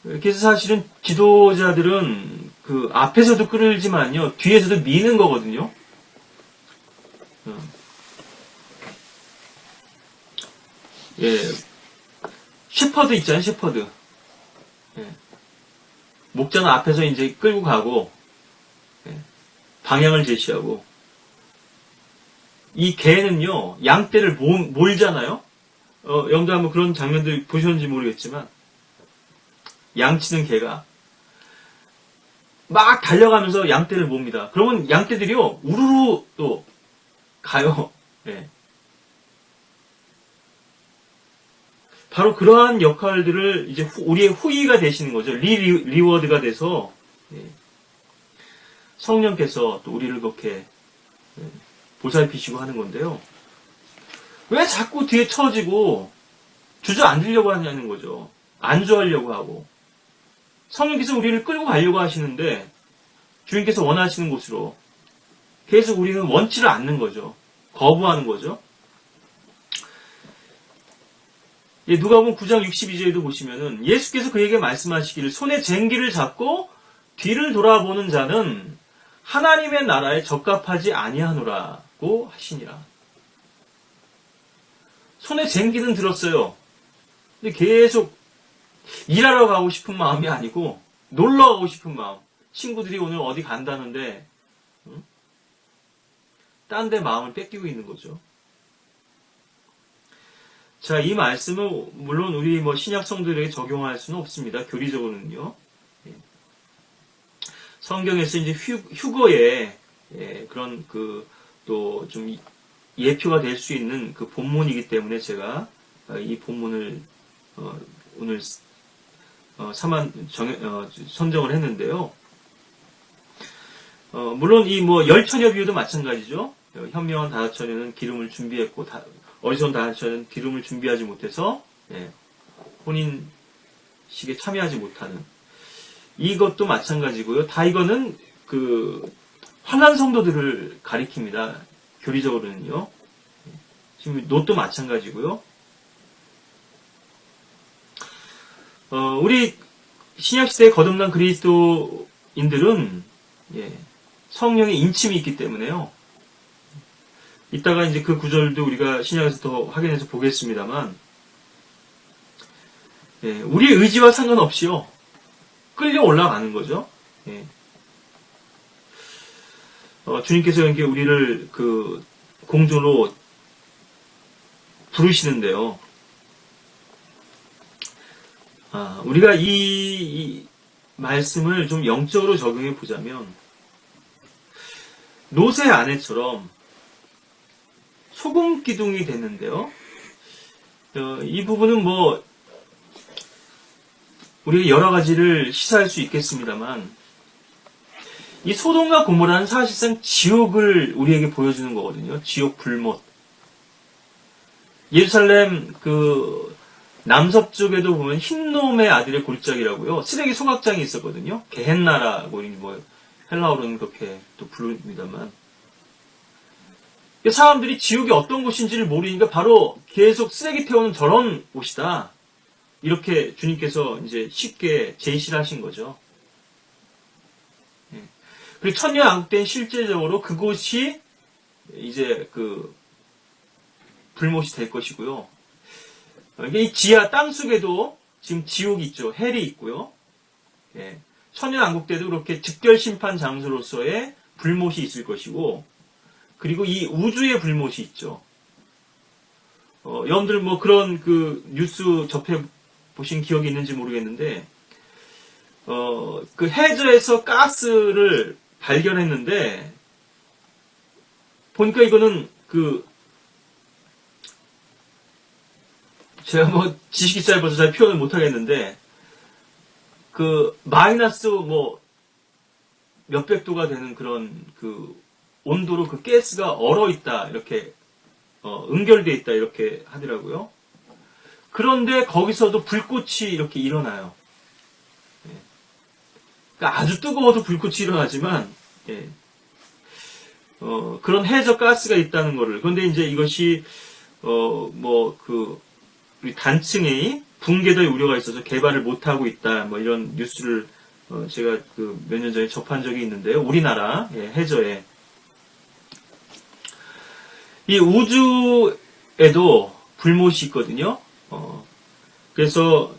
그래서 사실은 지도자들은 그 앞에서도 끌지만요 뒤에서도 미는 거거든요. 셰퍼드 있잖아요, 셰퍼드. 목자는 앞에서 이제 끌고 가고 방향을 제시하고 이 개는요 양떼를 몰잖아요. 여러분들 한번 그런 장면들 보셨는지 모르겠지만 양치는 개가 막 달려가면서 양떼를 몹니다. 그러면 양떼들이요 우르르 또 가요. 바로 그러한 역할들을 이제 우리의 후위가 되시는 거죠. 리워드가 돼서 성령께서 또 우리를 그렇게 보살피시고 하는 건데요. 왜 자꾸 뒤에 처지고 주저앉으려고 하냐는 거죠. 안주하려고 하고. 성령께서 우리를 끌고 가려고 하시는데 주님께서 원하시는 곳으로 계속 우리는 원치를 않는 거죠. 거부하는 거죠. 누가복음 9장 62절에도 보시면은 예수께서 그에게 말씀하시기를 손에 쟁기를 잡고 뒤를 돌아보는 자는 하나님의 나라에 적합하지 아니하노라고 하시니라. 손에 쟁기는 들었어요. 근데 계속 일하러 가고 싶은 마음이 아니고 놀러 가고 싶은 마음. 친구들이 오늘 어디 간다는데 딴 데 마음을 뺏기고 있는 거죠. 자, 이 말씀은 물론 우리 신약 성도들에게 적용할 수는 없습니다. 교리적으로는요. 성경에서 이제 휴거의 그런 또 좀 예표가 될 수 있는 그 본문이기 때문에 제가 이 본문을 오늘 선정을 했는데요. 물론 이 열처녀 비유도 마찬가지죠. 현명한 다처녀는 기름을 준비했고 어리석은 다처녀는 기름을 준비하지 못해서 혼인식에 참여하지 못하는 이것도 마찬가지고요. 다 이거는 환난 성도들을 가리킵니다. 교리적으로는요. 지금 롯도 마찬가지고요. 우리 신약시대에 거듭난 그리스도인들은 성령의 인침이 있기 때문에요. 이따가 이제 그 구절도 우리가 신약에서 더 확인해서 보겠습니다만, 우리의 의지와 상관없이요, 끌려 올라가는 거죠. 주님께서 이렇게 우리를 공주로 부르시는데요. 우리가 이 말씀을 좀 영적으로 적용해 보자면, 롯의 아내처럼 소금 기둥이 됐는데요. 이 부분은 뭐 우리가 여러 가지를 시사할 수 있겠습니다만, 이 소돔과 고모라는 사실상 지옥을 우리에게 보여주는 거거든요. 지옥 불못. 예루살렘 그 남서쪽에도 보면 흰놈의 아들의 골짜기라고요. 쓰레기 소각장이 있었거든요. 게헨나라고 뭐 헬라어로는 그렇게 또 부릅니다만, 사람들이 지옥이 어떤 곳인지를 모르니까 바로 계속 쓰레기 태우는 저런 곳이다. 이렇게 주님께서 이제 쉽게 제시를 하신 거죠. 그리고 천년왕국 때는 실제적으로 그곳이 이제 그 불못이 될 것이고요. 이 지하 땅속에도 지금 지옥이 있죠. 헬이 있고요. 천년왕국 때도 그렇게 즉결 심판 장소로서의 불못이 있을 것이고, 그리고 이 우주의 불못이 있죠. 여러분들 뭐 그런 그 뉴스 접해 보신 기억이 있는지 모르겠는데, 그 해저에서 가스를 발견했는데, 보니까 이거는 제가 뭐 지식이 짧아서 잘 표현을 못 하겠는데, 마이너스 뭐 몇백 도가 되는 그런 온도로 그 가스가 얼어 있다, 이렇게, 응결되어 있다, 이렇게 하더라고요. 그런데 거기서도 불꽃이 이렇게 일어나요. 그러니까 아주 뜨거워도 불꽃이 일어나지만, 그런 해저 가스가 있다는 거를. 그런데 이제 이것이, 우리 단층이 붕괴될 우려가 있어서 개발을 못하고 있다, 뭐 이런 뉴스를, 제가 몇 년 전에 접한 적이 있는데요. 우리나라, 해저에. 이 우주에도 불못이 있거든요. 그래서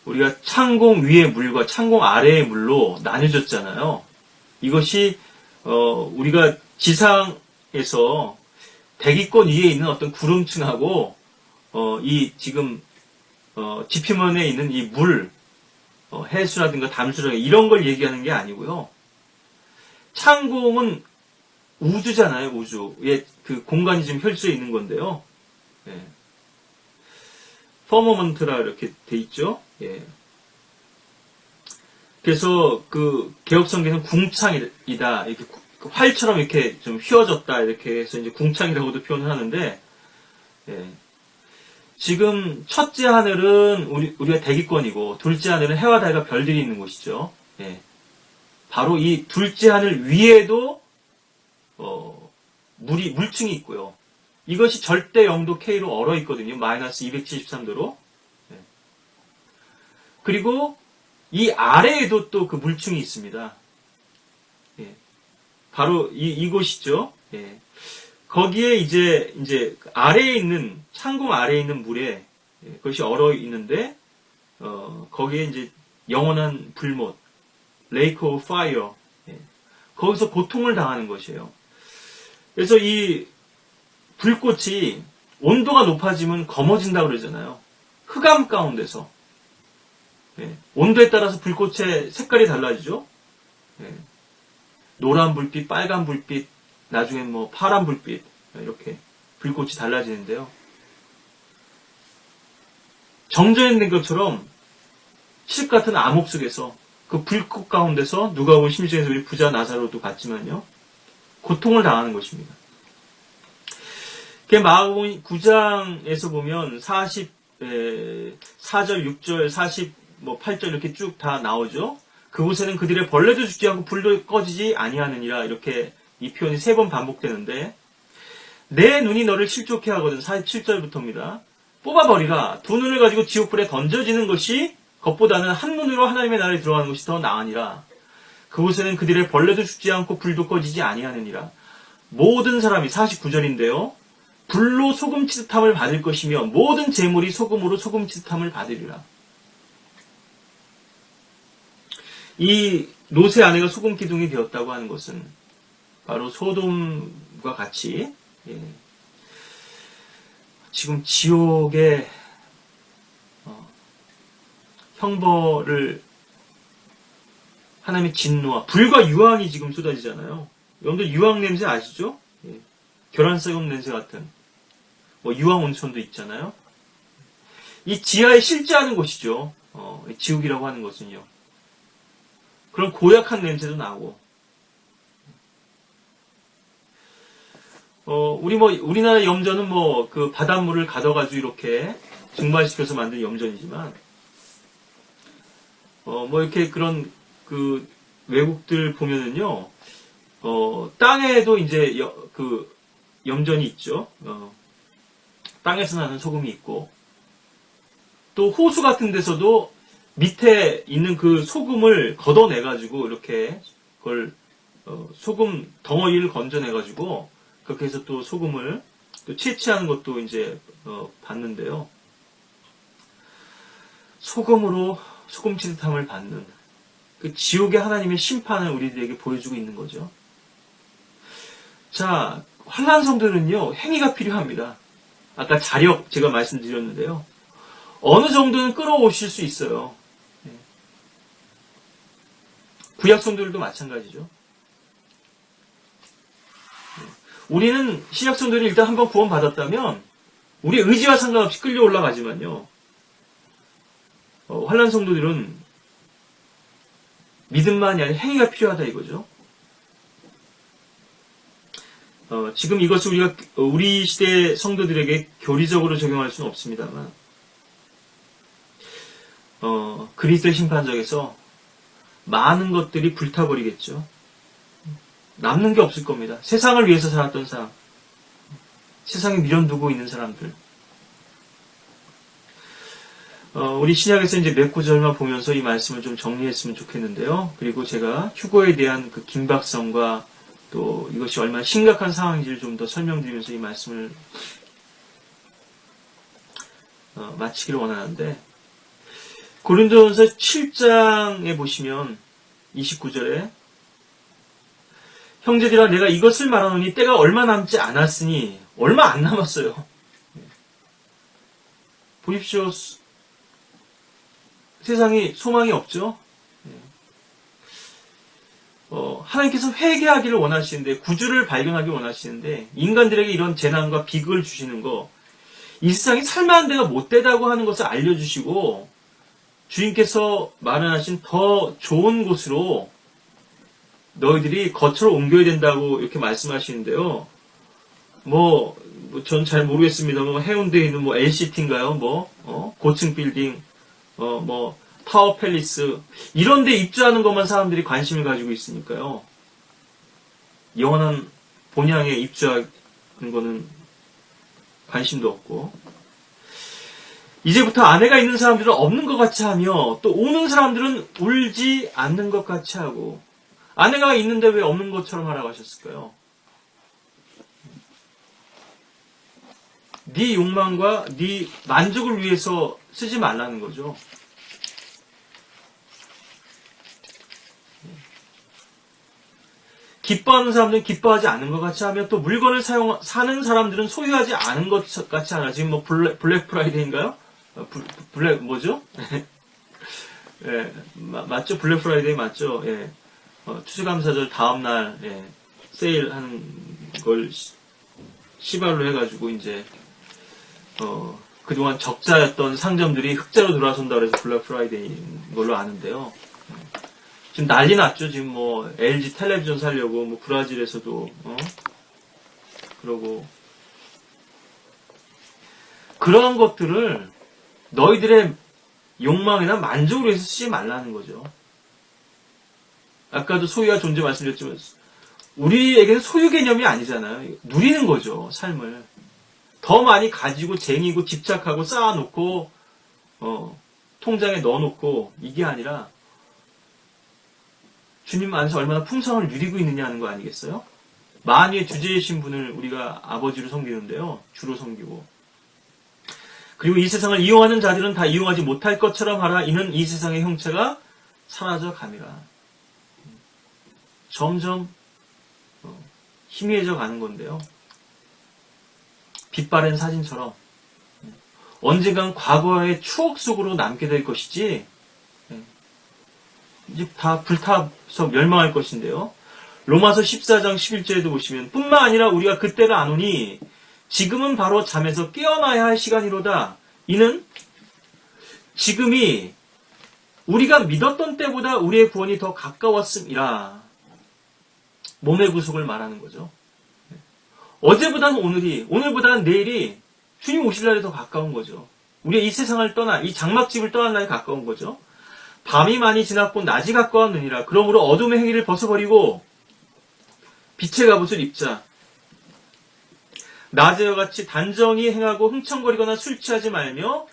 우리가 창공 위의 물과 창공 아래의 물로 나뉘어졌잖아요. 이것이 우리가 지상에서 대기권 위에 있는 어떤 구름층하고 이 지금 지표면에 있는 이 물, 해수라든가 담수라든가 이런 걸 얘기하는 게 아니고요. 창공은 우주잖아요. 우주에 그 공간이 지금 펼쳐져 있는 건데요. 퍼머먼트라 이렇게 돼 있죠. 그래서 개혁성경에는 궁창이다, 이렇게 활처럼 이렇게 좀 휘어졌다, 이렇게 해서 이제 궁창이라고도 표현을 하는데, 지금 첫째 하늘은 우리가 대기권이고, 둘째 하늘은 해와 달과 별들이 있는 곳이죠. 바로 이 둘째 하늘 위에도 물층이 있고요. 이것이 절대 영도 K로 얼어 있거든요. 마이너스 273도로. 그리고 이 아래에도 또 그 물층이 있습니다. 바로 이곳이죠. 거기에 이제 아래에 있는, 창공 아래에 있는 물에, 그것이 얼어 있는데, 거기에 이제 영원한 불못, Lake of Fire, 거기서 고통을 당하는 것이에요. 그래서 이 불꽃이 온도가 높아지면 검어진다고 그러잖아요. 흑암 가운데서. 온도에 따라서 불꽃의 색깔이 달라지죠. 노란 불빛, 빨간 불빛, 나중엔 뭐 파란 불빛, 이렇게 불꽃이 달라지는데요. 정전된 것처럼 실 같은 암흑 속에서 그 불꽃 가운데서 누가복음 16장에서 우리 부자 나사로도 봤지만요. 고통을 당하는 것입니다. 마가복음 9장에서 보면 4절, 6절, 8절 이렇게 쭉 다 나오죠. 그곳에는 그들의 벌레도 죽지 않고 불도 꺼지지 아니하느니라, 이렇게 이 표현이 3번 반복되는데, 내 눈이 너를 실족해 하거든. 47절부터입니다. 뽑아버리라. 두 눈을 가지고 지옥불에 던져지는 것이 것보다는 한 눈으로 하나님의 나라에 들어가는 것이 더 나으니라. 그곳에는 그들의 벌레도 죽지 않고 불도 꺼지지 아니하느니라. 모든 사람이, 49절인데요. 불로 소금 치듯함을 받을 것이며 모든 재물이 소금으로 소금 치듯함을 받으리라. 이 롯의 아내가 소금 기둥이 되었다고 하는 것은 바로 소돔과 같이 지금 지옥의 형벌을, 하나님의 진노와 불과 유황이 지금 쏟아지잖아요. 여러분들 유황 냄새 아시죠? 계란쌀국 냄새 같은 뭐 유황 온천도 있잖아요. 이 지하에 실제하는 곳이죠. 지옥이라고 하는 것은요. 그런 고약한 냄새도 나고. 우리나라 염전은 그 바닷물을 가둬가지고 이렇게 증발시켜서 만든 염전이지만, 이렇게 그런 외국들 보면은요, 땅에도 이제 염전이 있죠. 땅에서 나는 소금이 있고, 또 호수 같은 데서도 밑에 있는 그 소금을 걷어내가지고 이렇게 그걸 소금 덩어리를 건져내가지고 그렇게 해서 또 소금을 또 채취하는 것도 이제 봤는데요. 소금으로 소금치듯함을 받는 그 지옥의 하나님의 심판을 우리들에게 보여주고 있는 거죠. 자, 환난 성도는요 행위가 필요합니다. 아까 자력 제가 말씀드렸는데요. 어느 정도는 끌어오실 수 있어요. 구약 성도들도 마찬가지죠. 우리는 신약 성도들이 일단 한번 구원 받았다면 우리 의지와 상관없이 끌려 올라가지만요. 환난 성도들은 믿음만이 아니라 행위가 필요하다 이거죠. 지금 이것을 우리가 우리 시대 성도들에게 교리적으로 적용할 수는 없습니다만 그리스도의 심판적에서 많은 것들이 불타버리겠죠. 남는 게 없을 겁니다. 세상을 위해서 살았던 사람, 세상에 미련두고 있는 사람들. 우리 신약에서 이제 몇 구절만 보면서 이 말씀을 좀 정리했으면 좋겠는데요. 그리고 제가 휴거에 대한 그 긴박성과 또 이것이 얼마나 심각한 상황인지를 좀 더 설명드리면서 이 말씀을 마치기를 원하는데, 고린도전서 7장에 보시면 29절에 형제들아 내가 이것을 말하노니 때가 얼마 남지 않았으니 얼마 안 남았어요. 보십시오. 세상이 소망이 없죠. 하나님께서 회개하기를 원하시는데, 구주를 발견하기 원하시는데, 인간들에게 이런 재난과 비극을 주시는 거, 이 세상에 살만한 데가 못 되다고 하는 것을 알려주시고, 주님께서 마련하신 더 좋은 곳으로 너희들이 거처를 옮겨야 된다고 이렇게 말씀하시는데요. 전 잘 모르겠습니다만, 해운대에 있는 LCT인가요? 고층 빌딩, 타워 팰리스, 이런 데 입주하는 것만 사람들이 관심을 가지고 있으니까요. 영원한 본향에 입주하는 거는 관심도 없고, 이제부터 아내가 있는 사람들은 없는 것 같이 하며, 또 오는 사람들은 울지 않는 것 같이 하고, 아내가 있는데 왜 없는 것처럼 하라고 하셨을까요? 네 욕망과 네 만족을 위해서 쓰지 말라는 거죠. 기뻐하는 사람들은 기뻐하지 않는 것 같이 하며, 또 물건을 사는 사람들은 소유하지 않은 것 같이 하나. 지금 블랙 프라이데이인가요? 뭐죠? 예, 맞죠? 블랙 프라이데이 맞죠? 예. 추수감사절 다음날, 세일하는 걸 시발로 해가지고, 이제, 그동안 적자였던 상점들이 흑자로 돌아선다고 해서 블랙 프라이데이인 걸로 아는데요. 지금 난리 났죠. 지금 LG 텔레비전 사려고, 브라질에서도, 그러고. 그런 것들을 너희들의 욕망이나 만족을 위해서 쓰지 말라는 거죠. 아까도 소유와 존재 말씀드렸지만, 우리에게는 소유 개념이 아니잖아요. 누리는 거죠, 삶을. 더 많이 가지고 쟁이고 집착하고 쌓아놓고, 통장에 넣어놓고, 이게 아니라, 주님 안에서 얼마나 풍성을 누리고 있느냐 하는 거 아니겠어요? 만유의 주제이신 분을 우리가 아버지로 섬기는데요. 주로 섬기고. 그리고 이 세상을 이용하는 자들은 다 이용하지 못할 것처럼 하라. 이는 이 세상의 형체가 사라져 감이라. 점점 희미해져 가는 건데요. 빛바랜 사진처럼 언젠간 과거의 추억 속으로 남게 될 것이지, 이제 다 불타서 멸망할 것인데요. 로마서 14장 11절에도 보시면 뿐만 아니라 우리가 그때를 아노니 지금은 바로 잠에서 깨어나야 할 시간이로다. 이는 지금이 우리가 믿었던 때보다 우리의 구원이 더 가까웠음이라. 몸의 구속을 말하는 거죠. 어제보다는 오늘보다는 내일이 주님 오실 날이 더 가까운 거죠. 우리가 이 세상을 떠나, 이 장막집을 떠날 날이 가까운 거죠. 밤이 많이 지났고 낮이 가까웠느니라. 그러므로 어둠의 행위를 벗어버리고 빛의 갑옷을 입자. 낮에와 같이 단정히 행하고 흥청거리거나 술 취하지 말며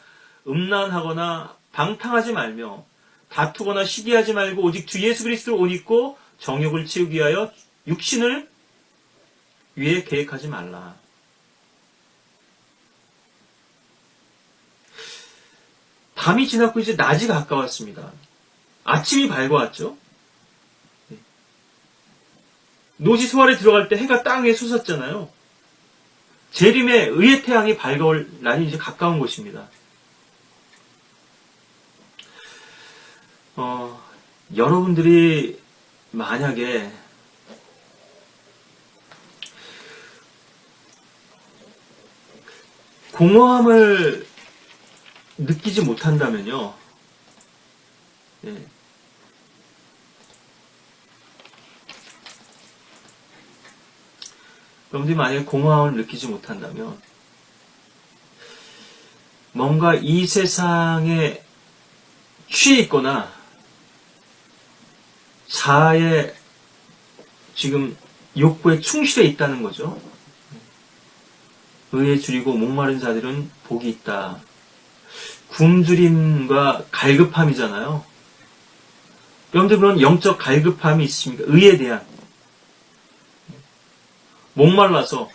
음란하거나 방탕하지 말며 다투거나 시기하지 말고 오직 주 예수 그리스도를 옷 입고 정욕을 치우기 위하여 육신을 위해 계획하지 말라. 밤이 지났고 이제 낮이 가까웠습니다. 아침이 밝아왔죠. 노지 소알에 들어갈 때 해가 땅 위에 솟았잖아요. 재림의 의의 태양이 밝아올 날이 이제 가까운 것입니다. 여러분들이 만약에 공허함을 느끼지 못한다면요. 예. 여러분들이 만약에 공허함을 느끼지 못한다면 뭔가 이 세상에 취해 있거나 자아의 지금 욕구에 충실해 있다는 거죠. 의에 줄이고 목마른 자들은 복이 있다. 굶주림과 갈급함이잖아요. 여러분들 그런 영적 갈급함이 있으십니까? 의에 대한. 목말라서.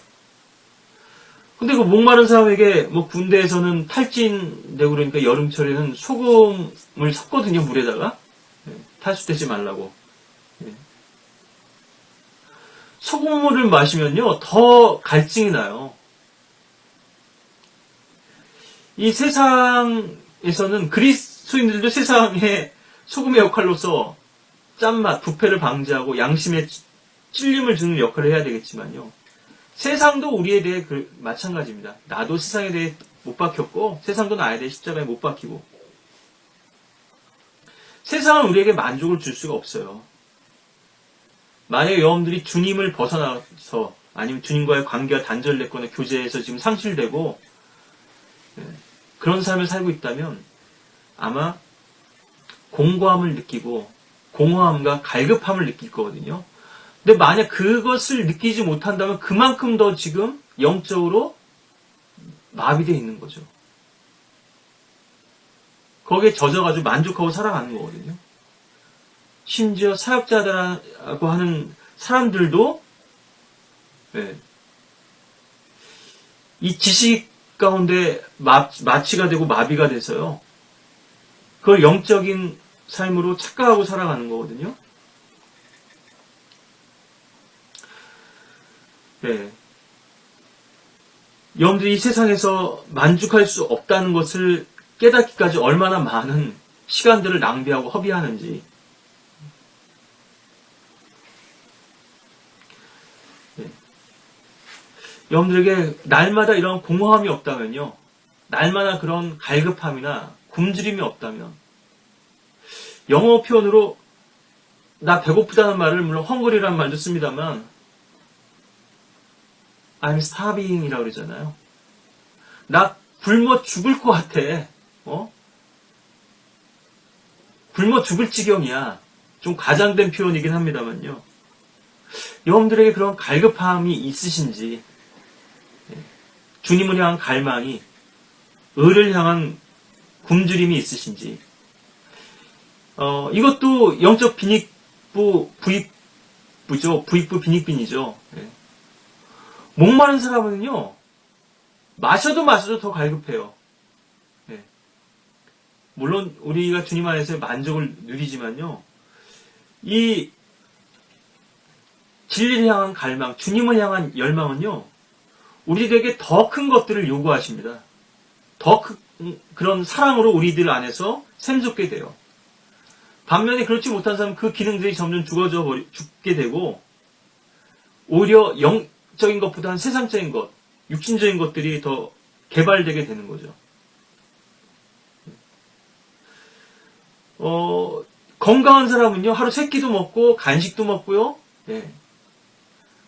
근데 그 목마른 사람에게 뭐 군대에서는 탈진되고 그러니까 여름철에는 소금을 섞거든요, 물에다가. 탈수되지 말라고. 소금물을 마시면요, 더 갈증이 나요. 이 세상에서는 그리스도인들도 세상에 소금의 역할로서 짠맛, 부패를 방지하고 양심에 찔림을 주는 역할을 해야 되겠지만요. 세상도 우리에 대해 마찬가지입니다. 나도 세상에 대해 못 박혔고 세상도 나에 대해 십자가에 못 박히고 세상은 우리에게 만족을 줄 수가 없어요. 만약에 여러분들이 주님을 벗어나서 아니면 주님과의 관계가 단절됐거나 교제에서 지금 상실되고 그런 삶을 살고 있다면 아마 공고함을 느끼고 공허함과 갈급함을 느낄 거거든요. 근데 만약 그것을 느끼지 못한다면 그만큼 더 지금 영적으로 마비되어 있는 거죠. 거기에 젖어가지고 만족하고 살아가는 거거든요. 심지어 사역자라고 하는 사람들도 이 지식 가운데 마취가 되고 마비가 돼서요. 그걸 영적인 삶으로 착각하고 살아가는 거거든요. 여러분들이 이 세상에서 만족할 수 없다는 것을 깨닫기까지 얼마나 많은 시간들을 낭비하고 허비하는지. 여러분들에게 날마다 이런 공허함이 없다면요. 날마다 그런 갈급함이나 굶주림이 없다면 영어 표현으로 나 배고프다는 말을 물론 헝그리라는 말도 씁니다만 I'm starving이라고 그러잖아요. 나 굶어 죽을 것 같아. 굶어 죽을 지경이야. 좀 과장된 표현이긴 합니다만요. 여러분들에게 그런 갈급함이 있으신지 주님을 향한 갈망이 의를 향한 굶주림이 있으신지 이것도 영적 부익부죠. 부익부 빈익빈이죠. 목마른 사람은요 마셔도 더 갈급해요. 물론 우리가 주님 안에서 만족을 누리지만요 이 진리를 향한 갈망, 주님을 향한 열망은요 우리에게 더 큰 것들을 요구하십니다. 더 그런 사랑으로 우리들 안에서 샘솟게 돼요. 반면에 그렇지 못한 사람은 그 기능들이 점점 죽게 되고 오히려 영적인 것보다는 세상적인 것, 육신적인 것들이 더 개발되게 되는 거죠. 건강한 사람은요, 하루 3끼도 먹고, 간식도 먹고요, 예.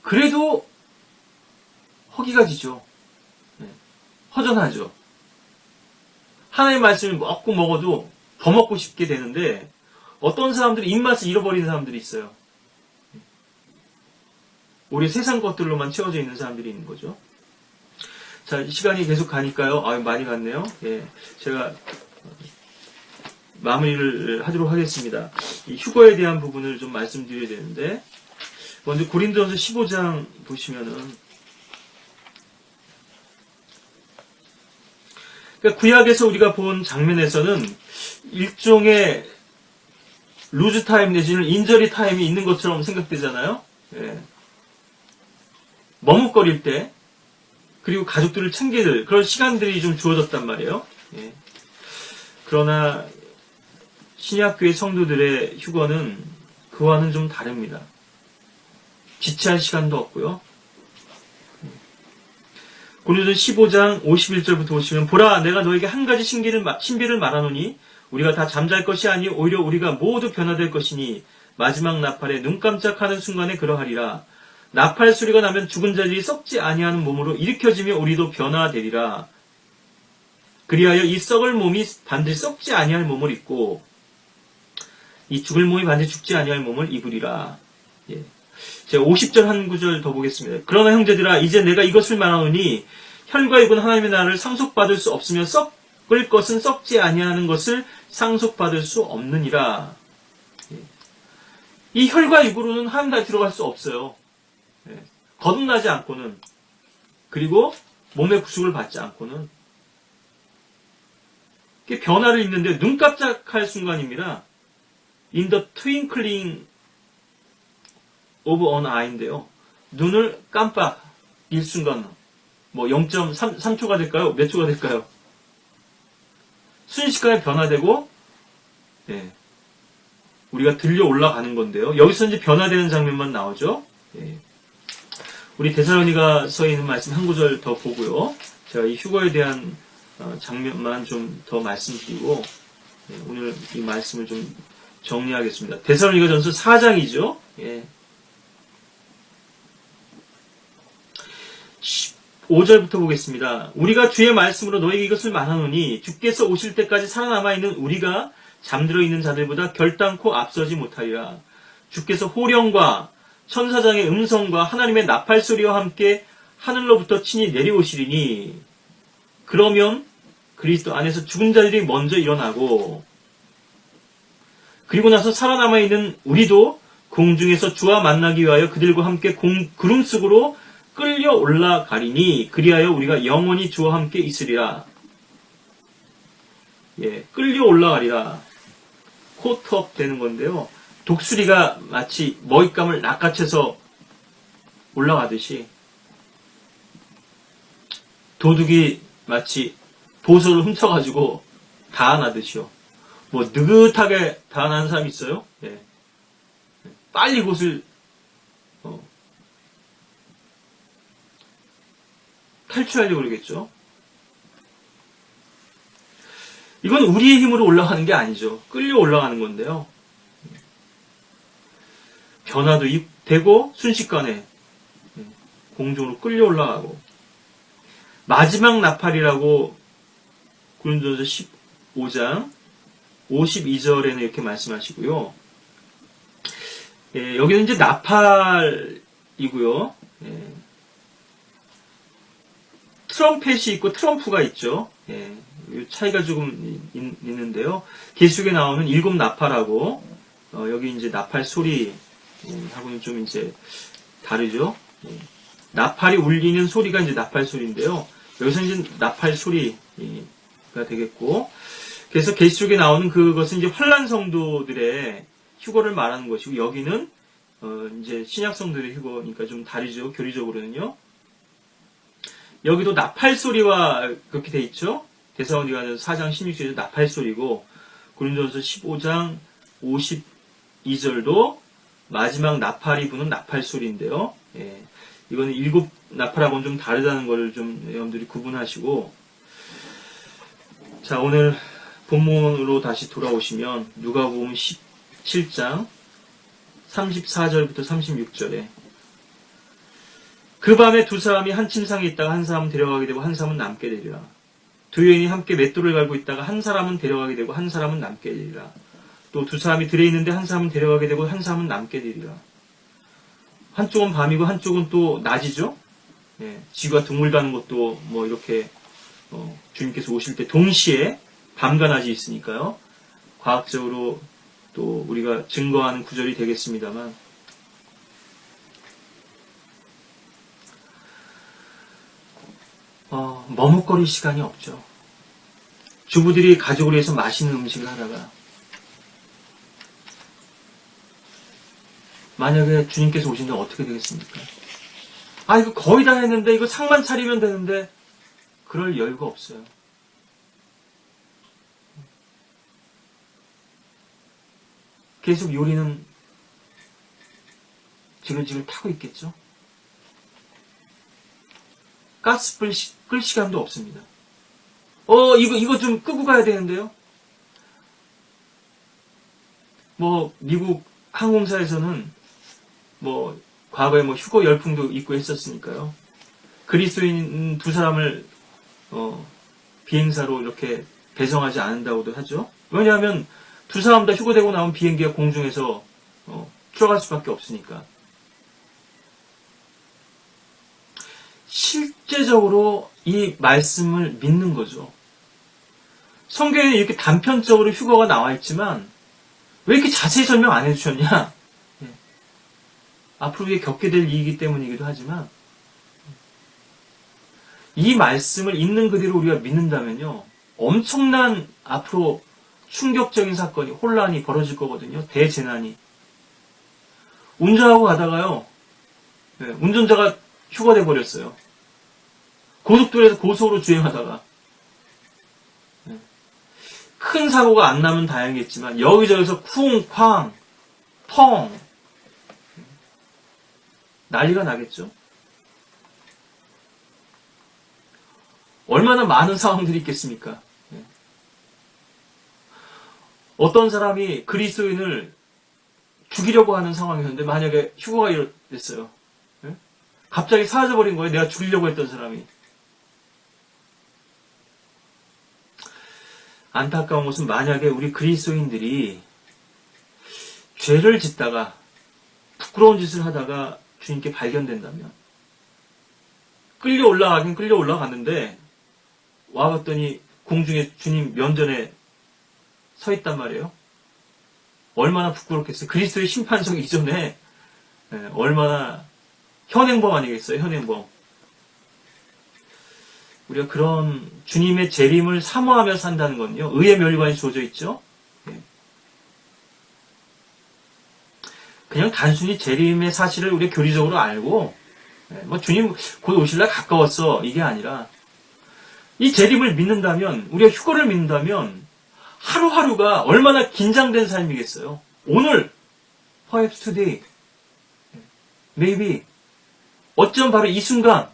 그래도 허기가 지죠. 예. 허전하죠. 하나님의 말씀을 먹고 먹어도 더 먹고 싶게 되는데, 어떤 사람들이 입맛을 잃어버리는 사람들이 있어요. 우리 세상 것들로만 채워져 있는 사람들이 있는 거죠. 자, 시간이 계속 가니까요. 많이 갔네요. 예. 제가 마무리를 하도록 하겠습니다. 이 휴거에 대한 부분을 좀 말씀드려야 되는데, 먼저 고린도전서 15장 보시면은, 그러니까 구약에서 우리가 본 장면에서는 일종의 루즈 타임 내지는 인저리 타임이 있는 것처럼 생각되잖아요. 예. 머뭇거릴 때, 그리고 가족들을 챙길 그런 시간들이 좀 주어졌단 말이에요. 예. 그러나 신약교회 성도들의 휴거는 그와는 좀 다릅니다. 지체할 시간도 없고요. 고린도전서 15장 51절부터 보시면, 보라, 내가 너에게 한 가지 신비를 말하노니 우리가 다 잠잘 것이 아니 오히려 우리가 모두 변화될 것이니 마지막 나팔에 눈 깜짝하는 순간에 그러하리라. 나팔 소리가 나면 죽은 자들이 썩지 아니하는 몸으로 일으켜지며 우리도 변화되리라. 그리하여 이 썩을 몸이 반드시 썩지 아니할 몸을 입고 이 죽을 몸이 반드시 죽지 아니할 몸을 입으리라. 예. 제가 50절 한 구절 더 보겠습니다. 그러나 형제들아, 이제 내가 이것을 말하노니 혈과 육은 하나님의 나라를 상속받을 수 없으며 썩을 것은 썩지 아니하는 것을 상속받을 수 없느니라. 예. 이 혈과 육으로는 하나님 나라에 들어갈 수 없어요. 예. 거듭나지 않고는, 그리고 몸의 구속을 받지 않고는. 변화를 입는데 눈 깜짝할 순간입니다. In the twinkling of an eye인데요. 눈을 깜빡일 순간, 0.3초가 될까요? 몇 초가 될까요? 순식간에 변화되고, 예, 우리가 들려 올라가는 건데요. 여기서 이제 변화되는 장면만 나오죠. 예. 우리 데살로니가서에 있는 말씀 한 구절 더 보고요. 제가 이 휴거에 대한 장면만 좀 더 말씀드리고, 예, 오늘 이 말씀을 좀 정리하겠습니다. 데살로니가전서 4장이죠. 예. 5절부터 보겠습니다. 우리가 주의 말씀으로 너에게 이것을 말하노니 주께서 오실 때까지 살아남아있는 우리가 잠들어 있는 자들보다 결단코 앞서지 못하리라. 주께서 호령과 천사장의 음성과 하나님의 나팔소리와 함께 하늘로부터 친히 내려오시리니, 그러면 그리스도 안에서 죽은 자들이 먼저 일어나고, 그리고 나서 살아남아있는 우리도 공중에서 주와 만나기 위하여 그들과 함께 구름 속으로 끌려 올라가리니, 그리하여 우리가 영원히 주와 함께 있으리라. 예, 끌려 올라가리라. 코트업 되는 건데요. 독수리가 마치 먹잇감을 낚아채서 올라가듯이, 도둑이 마치 보석을 훔쳐가지고 다안하듯이요. 느긋하게 다안하는 사람이 있어요? 예. 빨리 곳을 탈출하려고 그러겠죠. 이건 우리의 힘으로 올라가는 게 아니죠. 끌려 올라가는 건데요. 변화도 되고 순식간에 공중으로 끌려 올라가고, 마지막 나팔이라고 고린도전서 15장 52절에는 이렇게 말씀하시고요. 예, 여기는 이제 나팔이고요. 예. 트럼펫이 있고 트럼프가 있죠. 예, 차이가 조금 있는데요. 계시록에 나오는 7 나팔하고 여기 이제 나팔 소리 하고는 좀 이제 다르죠. 예. 나팔이 울리는 소리가 이제 나팔 소리인데요. 여기서 이제 나팔 소리가 되겠고, 그래서 계시록에 나오는 그것은 이제 환난 성도들의 휴거를 말하는 것이고, 여기는 이제 신약 성도들의 휴거니까 좀 다르죠. 교리적으로는요. 여기도 나팔 소리와 그렇게 돼 있죠. 데살로니가전서 4장 16절에서 나팔 소리고, 고린도전서 15장 52절도 마지막 나팔이 부는 나팔 소리인데요. 예. 이거는 일곱 나팔하고는 좀 다르다는 것을 좀 여러분들이 구분하시고, 자, 오늘 본문으로 다시 돌아오시면 누가복음 17장 34절부터 36절에 그 밤에 두 사람이 한 침상에 있다가 한 사람은 데려가게 되고 한 사람은 남게 되리라. 두 여인이 함께 맷돌을 갈고 있다가 한 사람은 데려가게 되고 한 사람은 남게 되리라. 또 두 사람이 들에 있는데 한 사람은 데려가게 되고 한 사람은 남게 되리라. 한쪽은 밤이고 한쪽은 또 낮이죠. 예, 쥐가 동물 가는 것도 뭐 이렇게 주님께서 오실 때 동시에 밤과 낮이 있으니까요. 과학적으로 또 우리가 증거하는 구절이 되겠습니다만, 머뭇거릴 시간이 없죠. 주부들이 가족을 위해서 맛있는 음식을 하다가 만약에 주님께서 오신다면 어떻게 되겠습니까? 아, 이거 거의 다 했는데 이거 상만 차리면 되는데 그럴 여유가 없어요. 계속 요리는 지글지글 타고 있겠죠? 가스 끌 시간도 없습니다. 이거 좀 끄고 가야 되는데요? 뭐, 미국 항공사에서는 뭐, 과거에 뭐 휴거 열풍도 있고 했었으니까요. 그리스도인 두 사람을, 비행사로 이렇게 배송하지 않는다고도 하죠. 왜냐하면 두 사람 다 휴거되고 나온 비행기가 공중에서, 들어갈 수밖에 없으니까. 실제적으로 이 말씀을 믿는 거죠. 성경에 이렇게 단편적으로 휴거가 나와 있지만 왜 이렇게 자세히 설명 안 해주셨냐? 예. 앞으로 이게 겪게 될 일이기 때문이기도 하지만 이 말씀을 있는 그대로 우리가 믿는다면요. 엄청난 앞으로 충격적인 사건이, 혼란이 벌어질 거거든요. 대재난이. 운전하고 가다가요. 예, 운전자가 휴거돼 버렸어요. 고속도로에서 고속으로 주행하다가 큰 사고가 안 나면 다행이겠지만 여기저기서 쿵쾅 펑 난리가 나겠죠. 얼마나 많은 상황들이 있겠습니까? 어떤 사람이 그리스도인을 죽이려고 하는 상황이었는데 만약에 휴거가 됐어요. 갑자기 사라져버린 거예요. 내가 죽이려고 했던 사람이. 안타까운 것은 만약에 우리 그리스도인들이 죄를 짓다가 부끄러운 짓을 하다가 주님께 발견된다면 끌려 올라갔는데 와봤더니 공중에 주님 면전에 서 있단 말이에요. 얼마나 부끄럽겠어요. 그리스도의 심판석 이전에 얼마나 현행범 아니겠어요? 현행범. 우리가 그런 주님의 재림을 사모하며 산다는 건요. 의의 멸관이 주어져 있죠. 그냥 단순히 재림의 사실을 우리가 교리적으로 알고 뭐 주님 곧 오실날 가까웠어 이게 아니라 이 재림을 믿는다면 우리가 휴거를 믿는다면 하루하루가 얼마나 긴장된 삶이겠어요. 오늘 perhaps today maybe 어쩜 바로 이 순간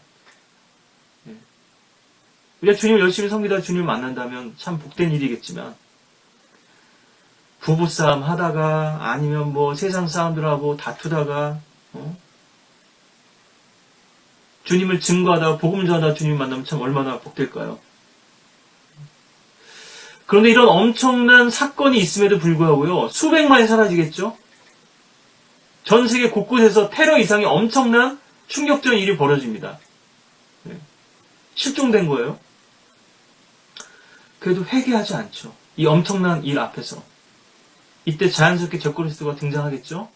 우리가 주님을 열심히 섬기다 주님을 만난다면 참 복된 일이겠지만 부부싸움 하다가 아니면 뭐 세상 사람들하고 다투다가 주님을 증거하다가 복음 전하다가 주님을 만나면 참 얼마나 복될까요? 그런데 이런 엄청난 사건이 있음에도 불구하고요. 수백만이 사라지겠죠? 전 세계 곳곳에서 테러 이상의 엄청난 충격적인 일이 벌어집니다. 실종된 거예요. 그래도 회개하지 않죠. 이 엄청난 일 앞에서. 이때 자연스럽게 적그리스도가 등장하겠죠?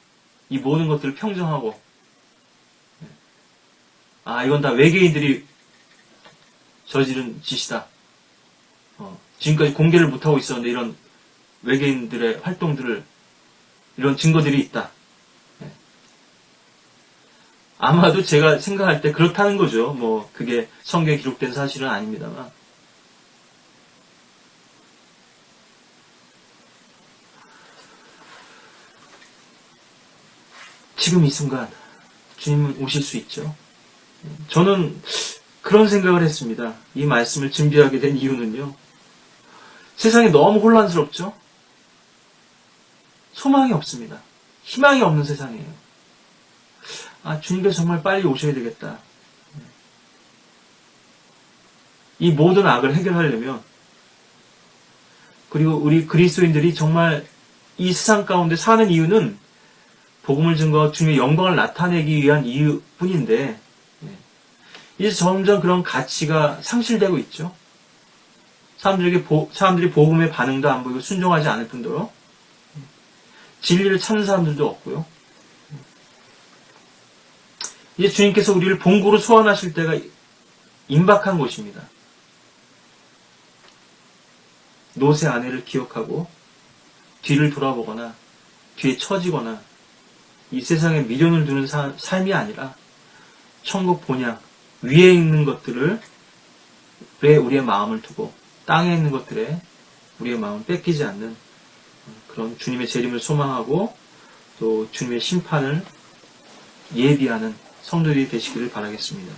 이 모든 것들을 평정하고 이건 다 외계인들이 저지른 짓이다. 지금까지 공개를 못하고 있었는데 이런 외계인들의 활동들을 이런 증거들이 있다. 아마도 제가 생각할 때 그렇다는 거죠. 뭐 그게 성경에 기록된 사실은 아닙니다만 지금 이 순간 주님은 오실 수 있죠. 저는 그런 생각을 했습니다. 이 말씀을 준비하게 된 이유는요. 세상이 너무 혼란스럽죠? 소망이 없습니다. 희망이 없는 세상이에요. 아, 주님께서 정말 빨리 오셔야 되겠다. 이 모든 악을 해결하려면, 그리고 우리 그리스도인들이 정말 이 세상 가운데 사는 이유는 복음을 증거하고 주님의 영광을 나타내기 위한 이유뿐인데, 이제 점점 그런 가치가 상실되고 있죠. 사람들이 복음의 반응도 안 보이고 순종하지 않을 뿐더러 진리를 찾는 사람들도 없고요. 이제 주님께서 우리를 본고로 소환하실 때가 임박한 곳입니다. 노새 아내를 기억하고 뒤를 돌아보거나 뒤에 처지거나 이 세상에 미련을 두는 삶이 아니라 천국 본향 위에 있는 것들을 우리의 마음을 두고 땅에 있는 것들에 우리의 마음을 뺏기지 않는 그런 주님의 재림을 소망하고 또 주님의 심판을 예비하는 성도들이 되시기를 바라겠습니다.